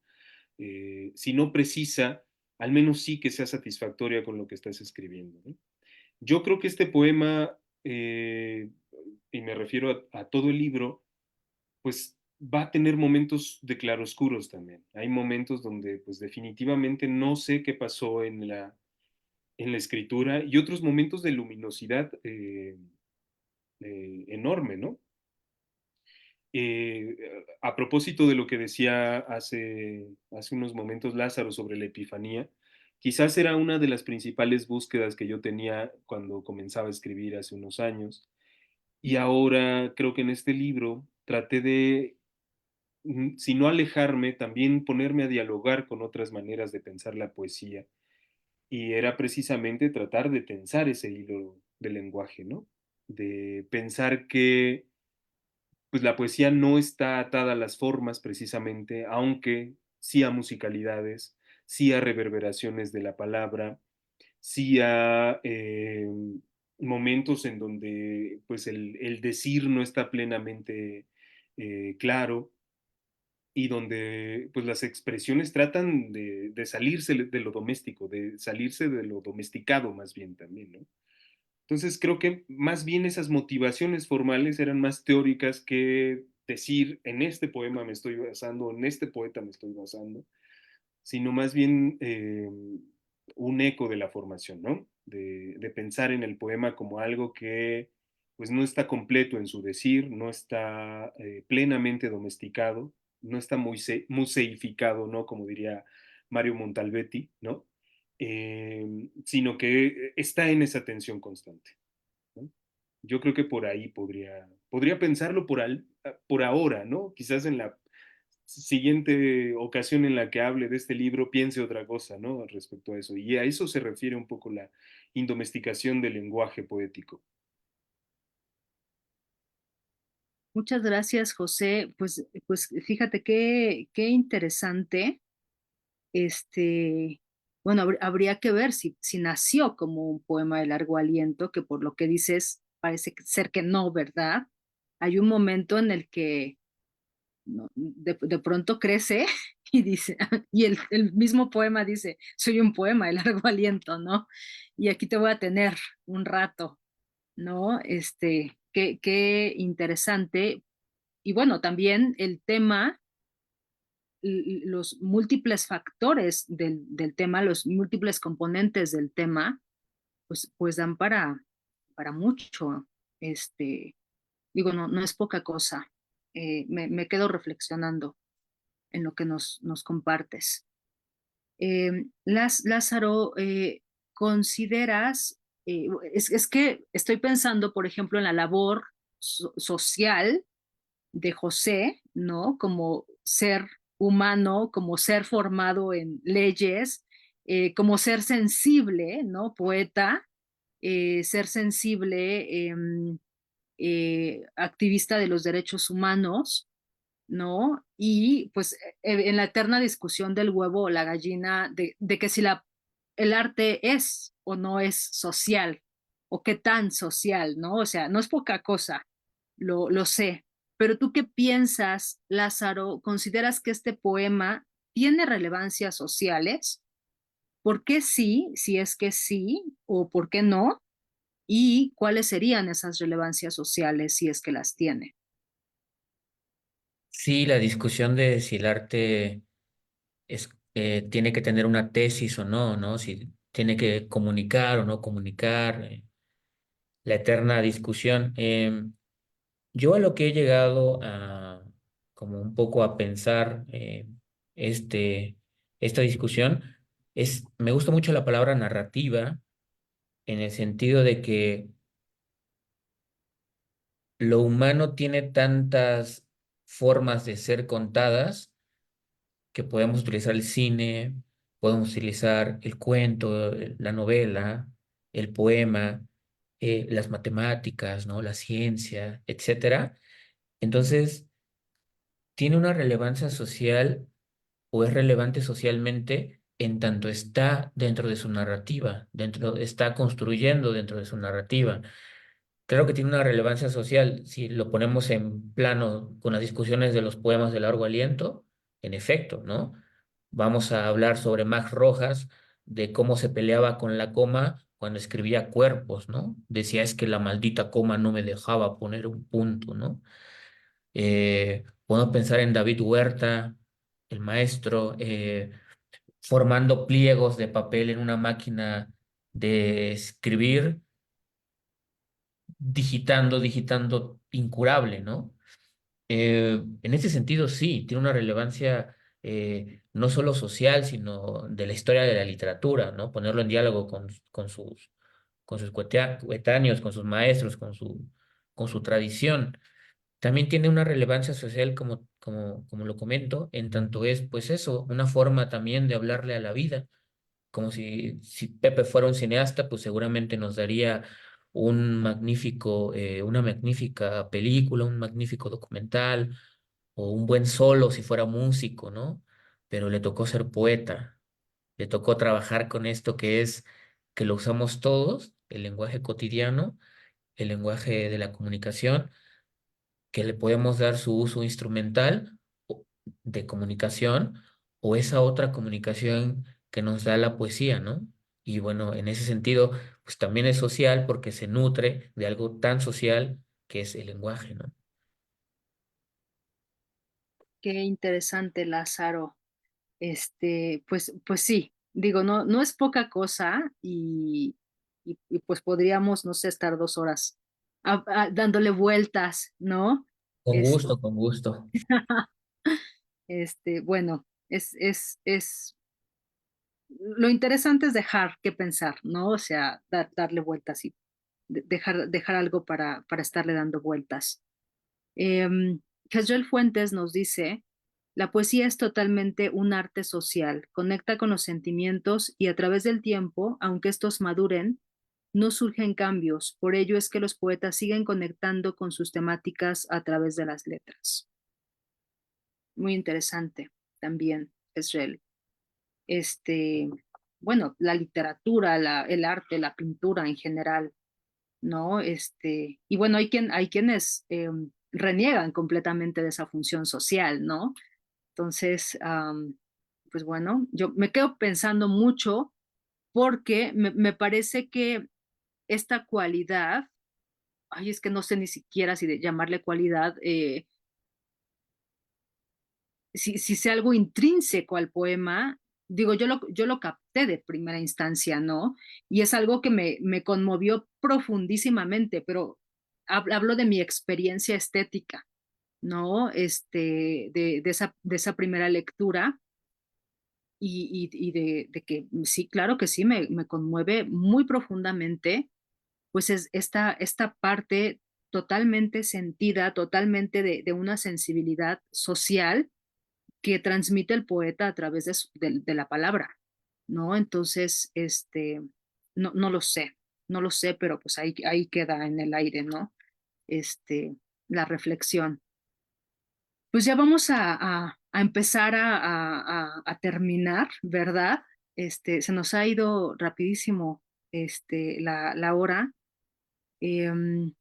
si no precisa, al menos sí que sea satisfactoria con lo que estás escribiendo, ¿no? Yo creo que este poema, y me refiero a todo el libro, pues va a tener momentos de claroscuros también. Hay momentos donde pues definitivamente no sé qué pasó en la escritura y otros momentos de luminosidad enorme, ¿no? Eh, a propósito de lo que decía hace unos momentos Lázaro sobre la epifanía, quizás era una de las principales búsquedas que yo tenía cuando comenzaba a escribir hace unos años. Y ahora creo que en este libro traté de si no alejarme, también ponerme a dialogar con otras maneras de pensar la poesía y era precisamente tratar de tensar ese hilo del lenguaje, ¿no? De pensar que pues la poesía no está atada a las formas precisamente, aunque sí a musicalidades, sí a reverberaciones de la palabra, sí a momentos en donde pues el decir no está plenamente claro y donde pues las expresiones tratan de salirse de lo doméstico, de salirse de lo domesticado más bien también, ¿no? Entonces creo que más bien esas motivaciones formales eran más teóricas que decir en este poema me estoy basando, en este poeta me estoy basando, sino más bien un eco de la formación, ¿no? De pensar en el poema como algo que pues no está completo en su decir, no está plenamente domesticado, no está museificado, ¿no? Como diría Mario Montalbetti, ¿no? Sino que está en esa tensión constante, ¿no? Yo creo que por ahí podría pensarlo por ahora, ¿no? Quizás en la siguiente ocasión en la que hable de este libro piense otra cosa, ¿no? Respecto a eso. Y a eso se refiere un poco la indomesticación del lenguaje poético. Muchas gracias, José. Pues fíjate qué interesante. Este, bueno, habría que ver si nació como un poema de largo aliento, que por lo que dices parece ser que no, ¿verdad? Hay un momento en el que de pronto crece y dice, y el mismo poema dice, soy un poema de largo aliento, ¿no? Y aquí te voy a tener un rato, ¿no? Qué interesante. Y bueno, también el tema, los múltiples factores del tema, los múltiples componentes del tema, pues dan para mucho. Digo, no es poca cosa. Me quedo reflexionando en lo que nos compartes. Lázaro, consideras, es que estoy pensando, por ejemplo, en la labor social de José, ¿no? Como ser humano, como ser formado en leyes, como ser sensible, ¿no? Poeta, ser sensible, activista de los derechos humanos, ¿no? Y pues en la eterna discusión del huevo o la gallina, de que si el arte es o no es social, o qué tan social, ¿no? O sea, no es poca cosa, lo sé. Pero tú qué piensas, Lázaro? ¿Consideras que este poema tiene relevancias sociales? ¿Por qué sí, si es que sí, o por qué no? ¿Y cuáles serían esas relevancias sociales si es que las tiene? Sí, la discusión de si el arte tiene que tener una tesis o no, ¿no? Si tiene que comunicar o no comunicar, la eterna discusión. Yo a lo que he llegado a, como un poco a pensar este, esta discusión, me gusta mucho la palabra narrativa en el sentido de que lo humano tiene tantas formas de ser contadas que podemos utilizar el cine, podemos utilizar el cuento, la novela, el poema, las matemáticas, ¿no? La ciencia, etcétera. Entonces, tiene una relevancia social o es relevante socialmente en tanto está dentro de su narrativa, está construyendo dentro de su narrativa. Claro que tiene una relevancia social. Si lo ponemos en plano con las discusiones de los poemas de largo aliento, en efecto, ¿no? Vamos a hablar sobre Max Rojas, de cómo se peleaba con la coma cuando escribía Cuerpos, ¿no? Decía es que la maldita coma no me dejaba poner un punto, ¿no? Podemos pensar en David Huerta, el maestro, formando pliegos de papel en una máquina de escribir digitando incurable, ¿no? En ese sentido, sí, tiene una relevancia no solo social, sino de la historia de la literatura, ¿no? Ponerlo en diálogo con sus coetáneos, con sus maestros, con su tradición. También tiene una relevancia social, como lo comento, en tanto es, pues eso, una forma también de hablarle a la vida, como si Pepe fuera un cineasta, pues seguramente nos daría una magnífica película, un magnífico documental o un buen solo si fuera músico, ¿no? Pero le tocó ser poeta, le tocó trabajar con esto que lo usamos todos, el lenguaje cotidiano, el lenguaje de la comunicación, que le podemos dar su uso instrumental de comunicación o esa otra comunicación que nos da la poesía, ¿no? Y bueno, en ese sentido, pues también es social porque se nutre de algo tan social que es el lenguaje, ¿no? Qué interesante, Lázaro. Pues sí, digo, no es poca cosa y pues podríamos, no sé, estar 2 horas dándole vueltas, ¿no? Con Es, gusto, con gusto. bueno, lo interesante es dejar que pensar, ¿no? O sea, darle vueltas y dejar algo para estarle dando vueltas. Casriel Fuentes nos dice, la poesía es totalmente un arte social, conecta con los sentimientos y a través del tiempo, aunque estos maduren, no surgen cambios. Por ello es que los poetas siguen conectando con sus temáticas a través de las letras. Muy interesante también, Casriel. Este, bueno, la literatura, el arte, la pintura en general, ¿no? Y bueno, hay quienes reniegan completamente de esa función social, ¿no? Entonces, pues bueno, yo me quedo pensando mucho porque me parece que esta cualidad, ay, es que no sé ni siquiera si de llamarle cualidad, si sea algo intrínseco al poema, digo, yo lo capté de primera instancia, ¿no? Y es algo que me conmovió profundísimamente, pero hablo de mi experiencia estética, ¿no? De esa primera lectura y de que sí, claro que sí, me conmueve muy profundamente, pues es esta parte totalmente sentida, totalmente de una sensibilidad social que transmite el poeta a través de la palabra, ¿no? Entonces, no lo sé, no lo sé, pero pues ahí queda en el aire, ¿no? Este, la reflexión. Pues ya vamos a empezar a terminar, ¿verdad? Se nos ha ido rapidísimo la hora. Em,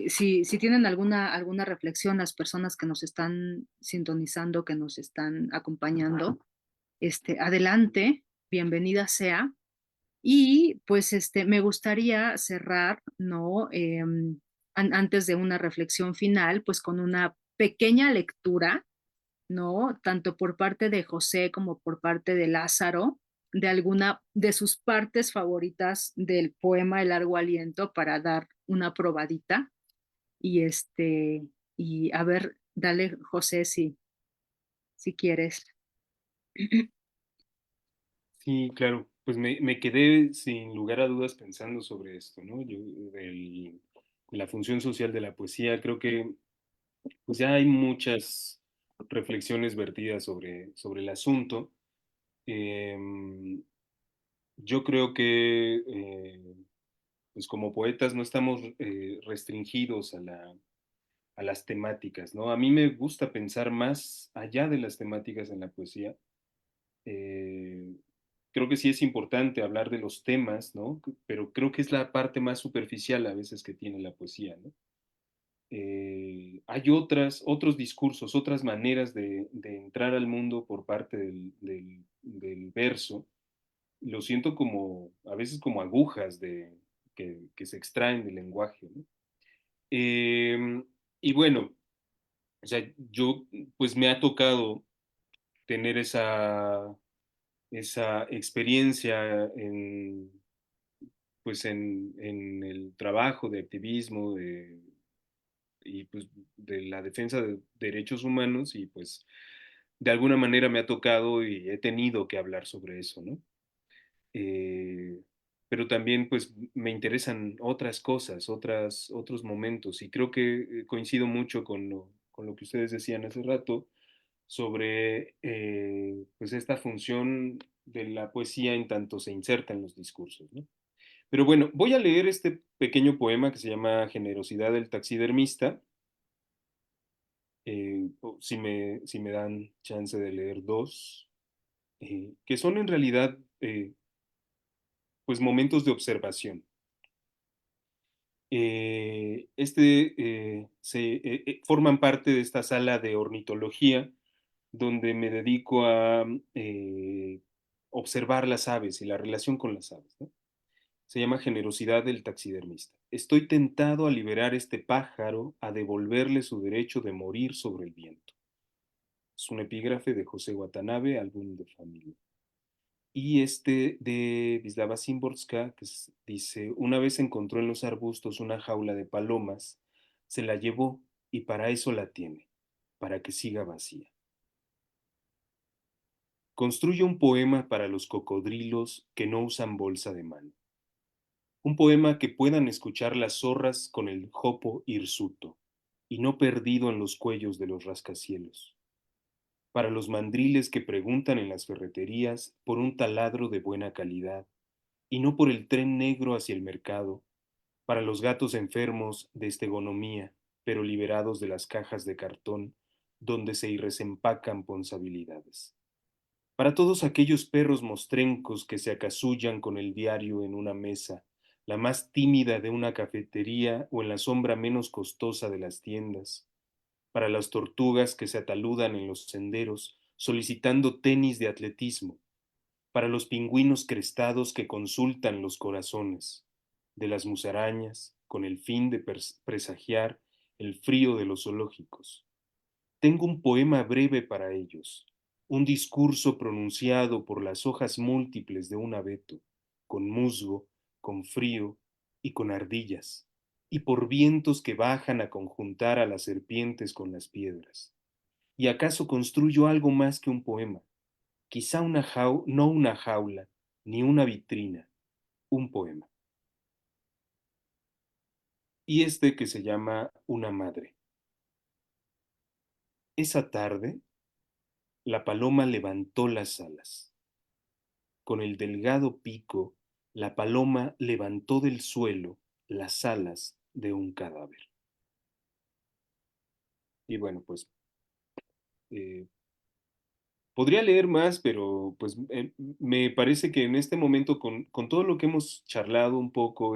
si tienen alguna reflexión, las personas que nos están sintonizando, que nos están acompañando, adelante, bienvenida sea. Y pues me gustaría cerrar, ¿no? Antes de una reflexión final, pues con una pequeña lectura, ¿no? Tanto por parte de José como por parte de Lázaro, de alguna de sus partes favoritas del poema El largo aliento para dar una probadita. Y y a ver, dale, José, si quieres. Sí, claro. Pues me quedé sin lugar a dudas pensando sobre esto, ¿no? La función social de la poesía, creo que pues ya hay muchas reflexiones vertidas sobre el asunto. Em, yo creo que pues como poetas no estamos restringidos a las temáticas, ¿no? A mí me gusta pensar más allá de las temáticas en la poesía. Eh, Creo que sí es importante hablar de los temas, ¿no? Pero creo que es la parte más superficial a veces que tiene la poesía, ¿no? Hay otros discursos, otras maneras de entrar al mundo por parte del verso. Lo siento como, a veces como agujas que se extraen del lenguaje, ¿no? Eh, y bueno, o sea, yo pues me ha tocado tener esa experiencia pues en el trabajo de activismo y pues de la defensa de derechos humanos y pues de alguna manera me ha tocado y he tenido que hablar sobre eso, ¿no? Eh, pero también pues me interesan otras cosas, otros momentos y creo que coincido mucho con lo que ustedes decían hace rato sobre pues esta función de la poesía en tanto se inserta en los discursos, ¿no? Pero bueno, voy a leer este pequeño poema que se llama Generosidad del taxidermista. Si me dan chance de leer dos, que son en realidad pues momentos de observación. Forman parte de esta sala de ornitología donde me dedico a observar las aves y la relación con las aves, ¿no? Se llama Generosidad del taxidermista. Estoy tentado a liberar este pájaro, a devolverle su derecho de morir sobre el viento. Es un epígrafe de José Watanabe, álbum de familia. Y este de Wisława Szymborska, dice, una vez encontró en los arbustos una jaula de palomas, se la llevó y para eso la tiene, para que siga vacía. Construye un poema para los cocodrilos que no usan bolsa de mano. Un poema que puedan escuchar las zorras con el jopo hirsuto y no perdido en los cuellos de los rascacielos. Para los mandriles que preguntan en las ferreterías por un taladro de buena calidad y no por el tren negro hacia el mercado, para los gatos enfermos de estegonomía, pero liberados de las cajas de cartón donde se irresempacan responsabilidades. Para todos aquellos perros mostrencos que se acasullan con el diario en una mesa, la más tímida de una cafetería o en la sombra menos costosa de las tiendas. Para las tortugas que se ataludan en los senderos solicitando tenis de atletismo. Para los pingüinos crestados que consultan los corazones. De las musarañas con el fin de presagiar el frío de los zoológicos. Tengo un poema breve para ellos, un discurso pronunciado por las hojas múltiples de un abeto, con musgo, con frío y con ardillas, y por vientos que bajan a conjuntar a las serpientes con las piedras. ¿Y acaso construyo algo más que un poema? Quizá no una jaula, ni una vitrina, un poema. Y este que se llama Una madre. Esa tarde, la paloma levantó las alas. Con el delgado pico, la paloma levantó del suelo las alas de un cadáver. Y bueno, pues eh, podría leer más, pero pues me parece que en este momento, con todo lo que hemos charlado un poco,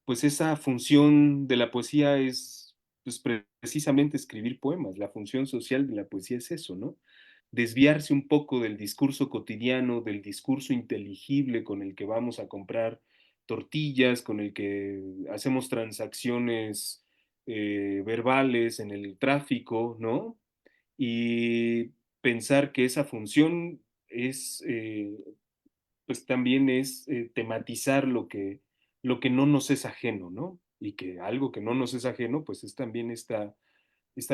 pues esa función de la poesía es pues, precisamente escribir poemas. La función social de la poesía es eso, ¿no? Desviarse un poco del discurso cotidiano, del discurso inteligible con el que vamos a comprar tortillas, con el que hacemos transacciones verbales en el tráfico, ¿no? Y pensar que esa función es, pues también es tematizar lo que no nos es ajeno, ¿no? Y que algo que no nos es ajeno, pues es también esta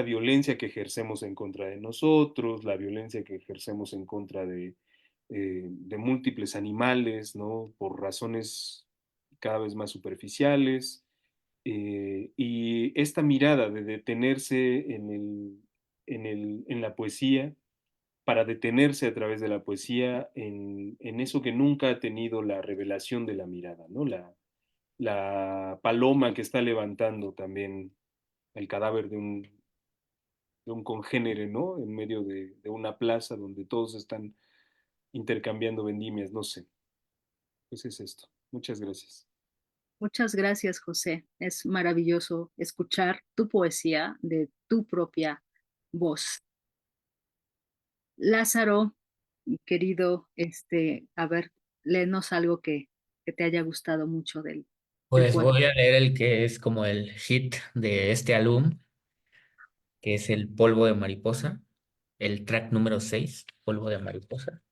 violencia que ejercemos en contra de nosotros, la violencia que ejercemos en contra de múltiples animales, ¿no? Por razones cada vez más superficiales. Y esta mirada de detenerse en la poesía, para detenerse a través de la poesía en eso que nunca ha tenido la revelación de la mirada, ¿no? La paloma que está levantando también el cadáver de un congénere, ¿no? En medio de una plaza donde todos están intercambiando vendimias, no sé. Pues es esto. Muchas gracias. Muchas gracias, José. Es maravilloso escuchar tu poesía de tu propia voz. Lázaro, querido, a ver, léenos algo que te haya gustado mucho del Pues poema. voy a leer el que es como el hit de este álbum, que es el Polvo de Mariposa, el track número 6, Polvo de Mariposa.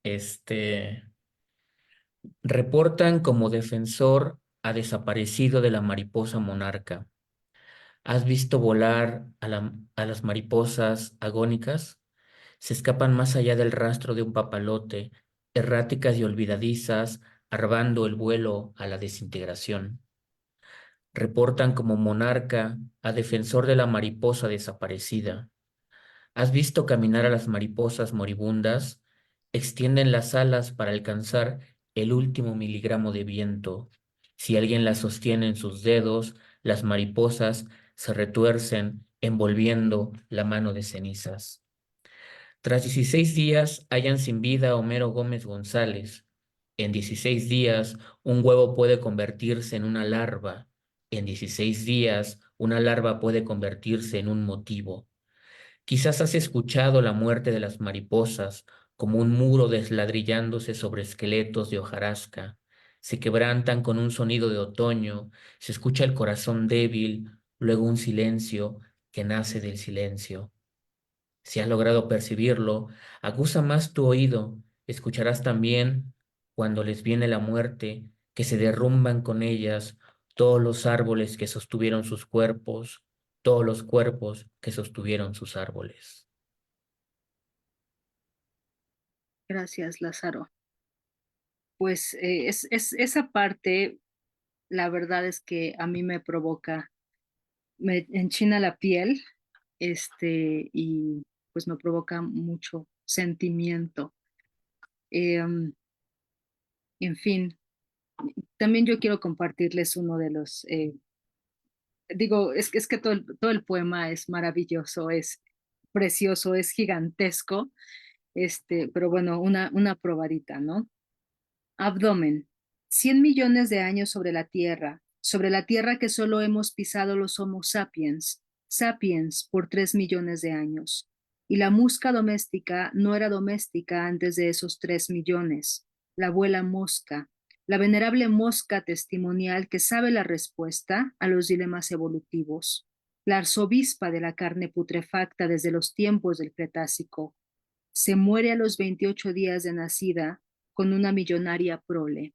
Este, reportan como defensor a desaparecido de la mariposa monarca. ¿Has visto volar a las mariposas agónicas? Se escapan más allá del rastro de un papalote, erráticas y olvidadizas, arbando el vuelo a la desintegración. Reportan como monarca a defensor de la mariposa desaparecida. ¿Has visto caminar a las mariposas moribundas? Extienden las alas para alcanzar el último miligramo de viento. Si alguien las sostiene en sus dedos, las mariposas se retuercen envolviendo la mano de cenizas. Tras 16 días hallan sin vida a Homero Gómez González. En 16 días un huevo puede convertirse en una larva. En 16 días una larva puede convertirse en un motivo. Quizás has escuchado la muerte de las mariposas como un muro desladrillándose sobre esqueletos de hojarasca. Se quebrantan con un sonido de otoño, se escucha el corazón débil, luego un silencio que nace del silencio. Si has logrado percibirlo, aguza más tu oído. Escucharás también, cuando les viene la muerte, que se derrumban con ellas todos los árboles que sostuvieron sus cuerpos, todos los cuerpos que sostuvieron sus árboles. Gracias, Lázaro. Pues esa parte, la verdad es que a mí me provoca, me enchina la piel, y pues me provoca mucho sentimiento. Em, en fin, también yo quiero compartirles uno de los, digo, es que todo el poema es maravilloso, es precioso, es gigantesco, pero bueno, una probadita, ¿no? Abdomen. 100 millones de años sobre la tierra que solo hemos pisado los Homo sapiens, sapiens por 3 millones de años. Y la mosca doméstica no era doméstica antes de esos 3 millones. La abuela mosca, la venerable mosca testimonial que sabe la respuesta a los dilemas evolutivos. La arzobispa de la carne putrefacta desde los tiempos del Cretácico. Se muere a los 28 días de nacida con una millonaria prole.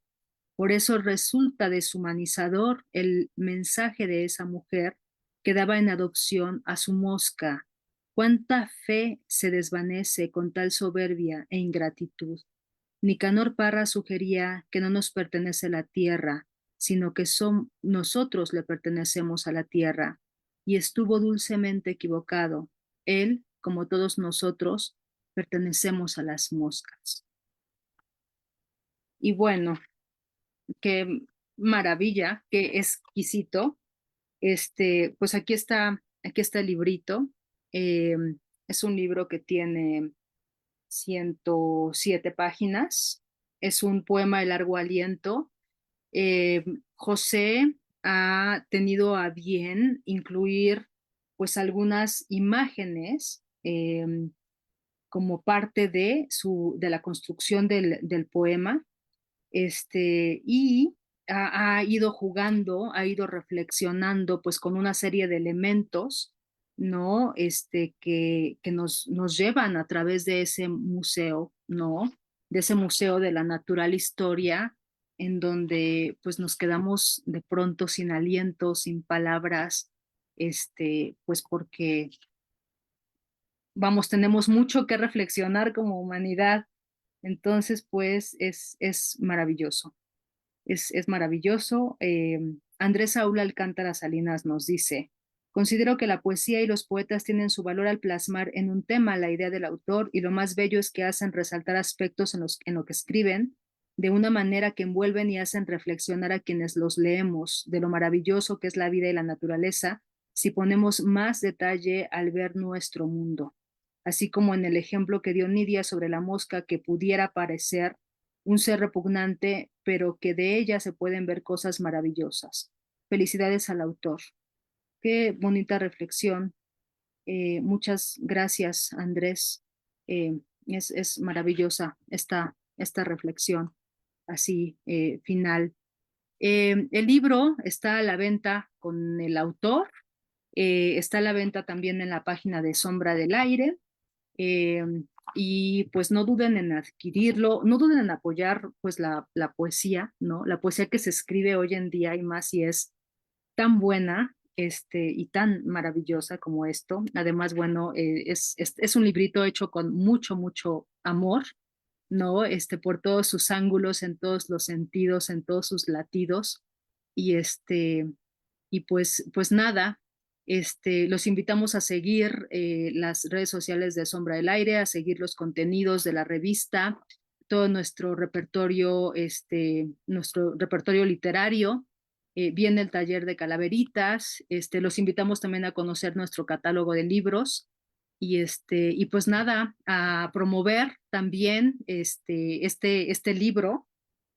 Por eso resulta deshumanizador el mensaje de esa mujer que daba en adopción a su mosca. ¿Cuánta fe se desvanece con tal soberbia e ingratitud? Nicanor Parra sugería que no nos pertenece la tierra, sino que nosotros le pertenecemos a la tierra, y estuvo dulcemente equivocado. Él, como todos nosotros, pertenecemos a las moscas. Y bueno, qué maravilla, qué exquisito. Pues aquí está el librito. Eh, es un libro que tiene 107 páginas. Es un poema de largo aliento. José ha tenido a bien incluir pues algunas imágenes como parte de la construcción del poema, y ha ido jugando, ha ido reflexionando pues con una serie de elementos, ¿no? Que nos llevan a través de ese museo, ¿no? De ese museo de la natural historia, en donde pues nos quedamos de pronto sin aliento, sin palabras, pues porque, vamos, tenemos mucho que reflexionar como humanidad. Entonces, pues es maravilloso. Es maravilloso. Andrés Saúl Alcántara Salinas nos dice, considero que la poesía y los poetas tienen su valor al plasmar en un tema la idea del autor y lo más bello es que hacen resaltar aspectos en lo que escriben de una manera que envuelven y hacen reflexionar a quienes los leemos de lo maravilloso que es la vida y la naturaleza si ponemos más detalle al ver nuestro mundo. Así como en el ejemplo que dio Nidia sobre la mosca que pudiera parecer un ser repugnante, pero que de ella se pueden ver cosas maravillosas. Felicidades al autor. Qué bonita reflexión. Muchas gracias, Andrés. Es maravillosa esta reflexión así final. El libro está a la venta con el autor, está a la venta también en la página de Sombra del Aire. Eh, y pues no duden en adquirirlo, no duden en apoyar pues la poesía, ¿no? La poesía que se escribe hoy en día y más si es tan buena y tan maravillosa como esto. Además, bueno, es un librito hecho con mucho, mucho amor, ¿no? Por todos sus ángulos, en todos los sentidos, en todos sus latidos. Y y pues nada, Los invitamos a seguir las redes sociales de Sombra del Aire, a seguir los contenidos de la revista, todo nuestro repertorio literario. Viene el taller de calaveritas. Los invitamos también a conocer nuestro catálogo de libros y pues nada, a promover también este libro,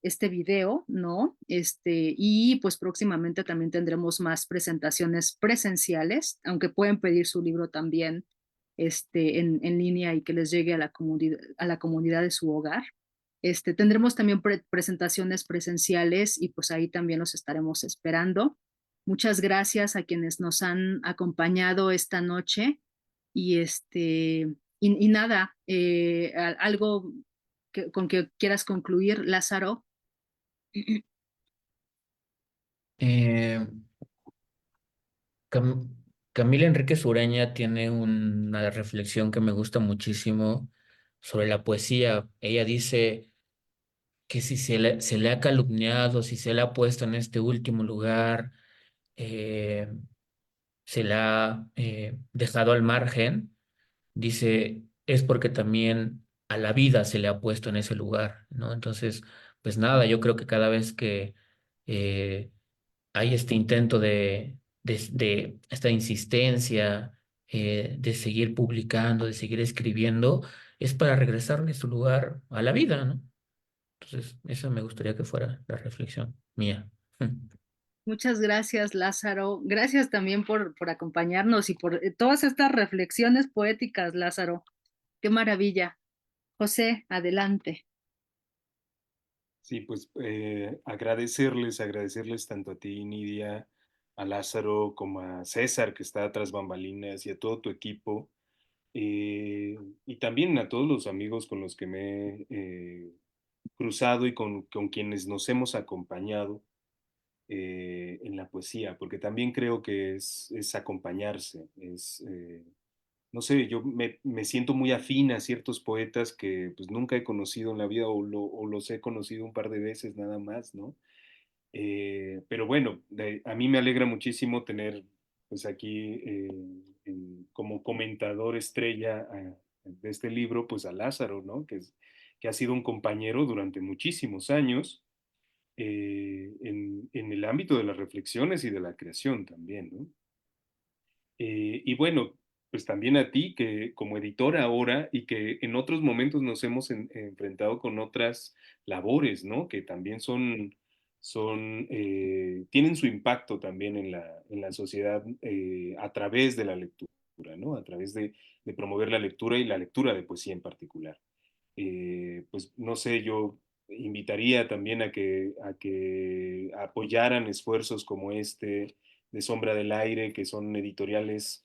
este video, ¿no? Y pues próximamente también tendremos más presentaciones presenciales, aunque pueden pedir su libro también en línea y que les llegue a la comunidad de su hogar. Tendremos también presentaciones presenciales y pues ahí también los estaremos esperando. Muchas gracias a quienes nos han acompañado esta noche y nada, algo con que quieras concluir, Lázaro. Eh, Cam- Camila Enríquez Ureña tiene una reflexión que me gusta muchísimo sobre la poesía. Ella dice que si se le ha calumniado, si se le ha puesto en este último lugar, eh, se le ha dejado al margen, dice, es porque también a la vida se le ha puesto en ese lugar, ¿no? Entonces, pues nada, yo creo que cada vez que eh, hay este intento de esta insistencia, de seguir publicando, de seguir escribiendo, es para regresarle su lugar a la vida, ¿no? Entonces, esa me gustaría que fuera la reflexión mía. Muchas gracias, Lázaro. Gracias también por acompañarnos y por todas estas reflexiones poéticas, Lázaro. Qué maravilla. José, adelante. Sí, pues agradecerles tanto a ti, Nidia, a Lázaro, como a César, que está tras bambalinas, y a todo tu equipo, y también a todos los amigos con los que me he cruzado y con quienes nos hemos acompañado en la poesía, porque también creo que es acompañarse, no sé, me siento muy afín a ciertos poetas que pues nunca he conocido en la vida o los he conocido un par de veces nada más, ¿no? Pero bueno, a mí me alegra muchísimo tener pues aquí como comentador estrella de este libro pues a Lázaro, ¿no? Que ha sido un compañero durante muchísimos años en el ámbito de las reflexiones y de la creación también, ¿no? Y bueno, pues también a ti, que como editor ahora y que en otros momentos nos hemos enfrentado con otras labores, ¿no? Que también tienen su impacto también en la sociedad a través de la lectura, ¿no? A través de promover la lectura y la lectura de poesía en particular. Pues no sé, yo invitaría también a que apoyaran esfuerzos como este de Sombra del Aire, que son editoriales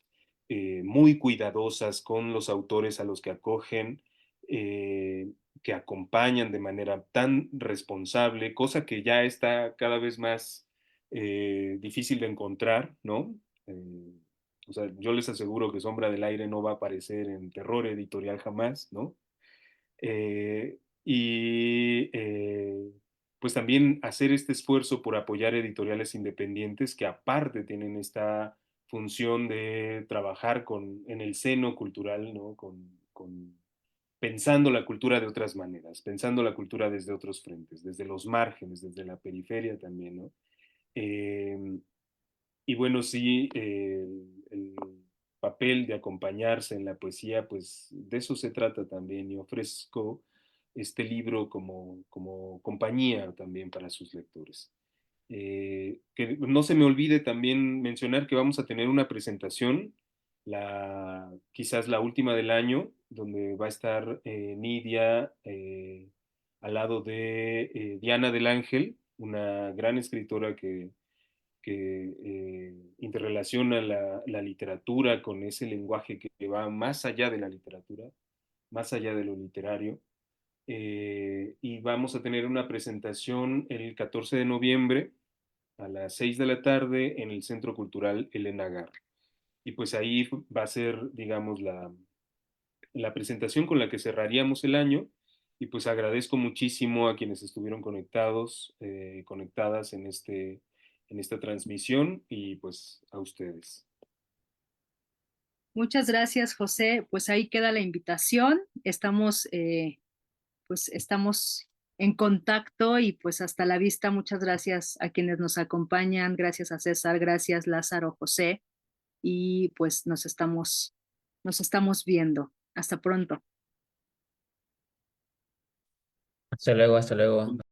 muy cuidadosas con los autores a los que acogen, que acompañan de manera tan responsable, cosa que ya está cada vez más difícil de encontrar, ¿no? O sea, yo les aseguro que Sombra del Aire no va a aparecer en Terror Editorial jamás, ¿no? Y pues también hacer este esfuerzo por apoyar editoriales independientes que aparte tienen esta función de trabajar en el seno cultural, ¿no? Pensando la cultura de otras maneras, pensando la cultura desde otros frentes, desde los márgenes, desde la periferia también, ¿no? Eh, y bueno, sí, el papel de acompañarse en la poesía, pues de eso se trata también y ofrezco este libro como compañía también para sus lectores. Que no se me olvide también mencionar que vamos a tener una presentación, quizás la última del año, donde va a estar Nidia al lado de Diana del Ángel, una gran escritora que interrelaciona la literatura con ese lenguaje que va más allá de la literatura, más allá de lo literario. Y vamos a tener una presentación el 14 de noviembre a las 6 de la tarde en el Centro Cultural Elena Garro. Y pues ahí va a ser, digamos, la presentación con la que cerraríamos el año. Y pues agradezco muchísimo a quienes estuvieron conectados, conectadas en esta transmisión y pues a ustedes. Muchas gracias, José. Pues ahí queda la invitación. Pues estamos en contacto y pues hasta la vista. Muchas gracias a quienes nos acompañan. Gracias a César, gracias Lázaro, José. Y pues nos estamos viendo. Hasta pronto. Hasta luego, hasta luego.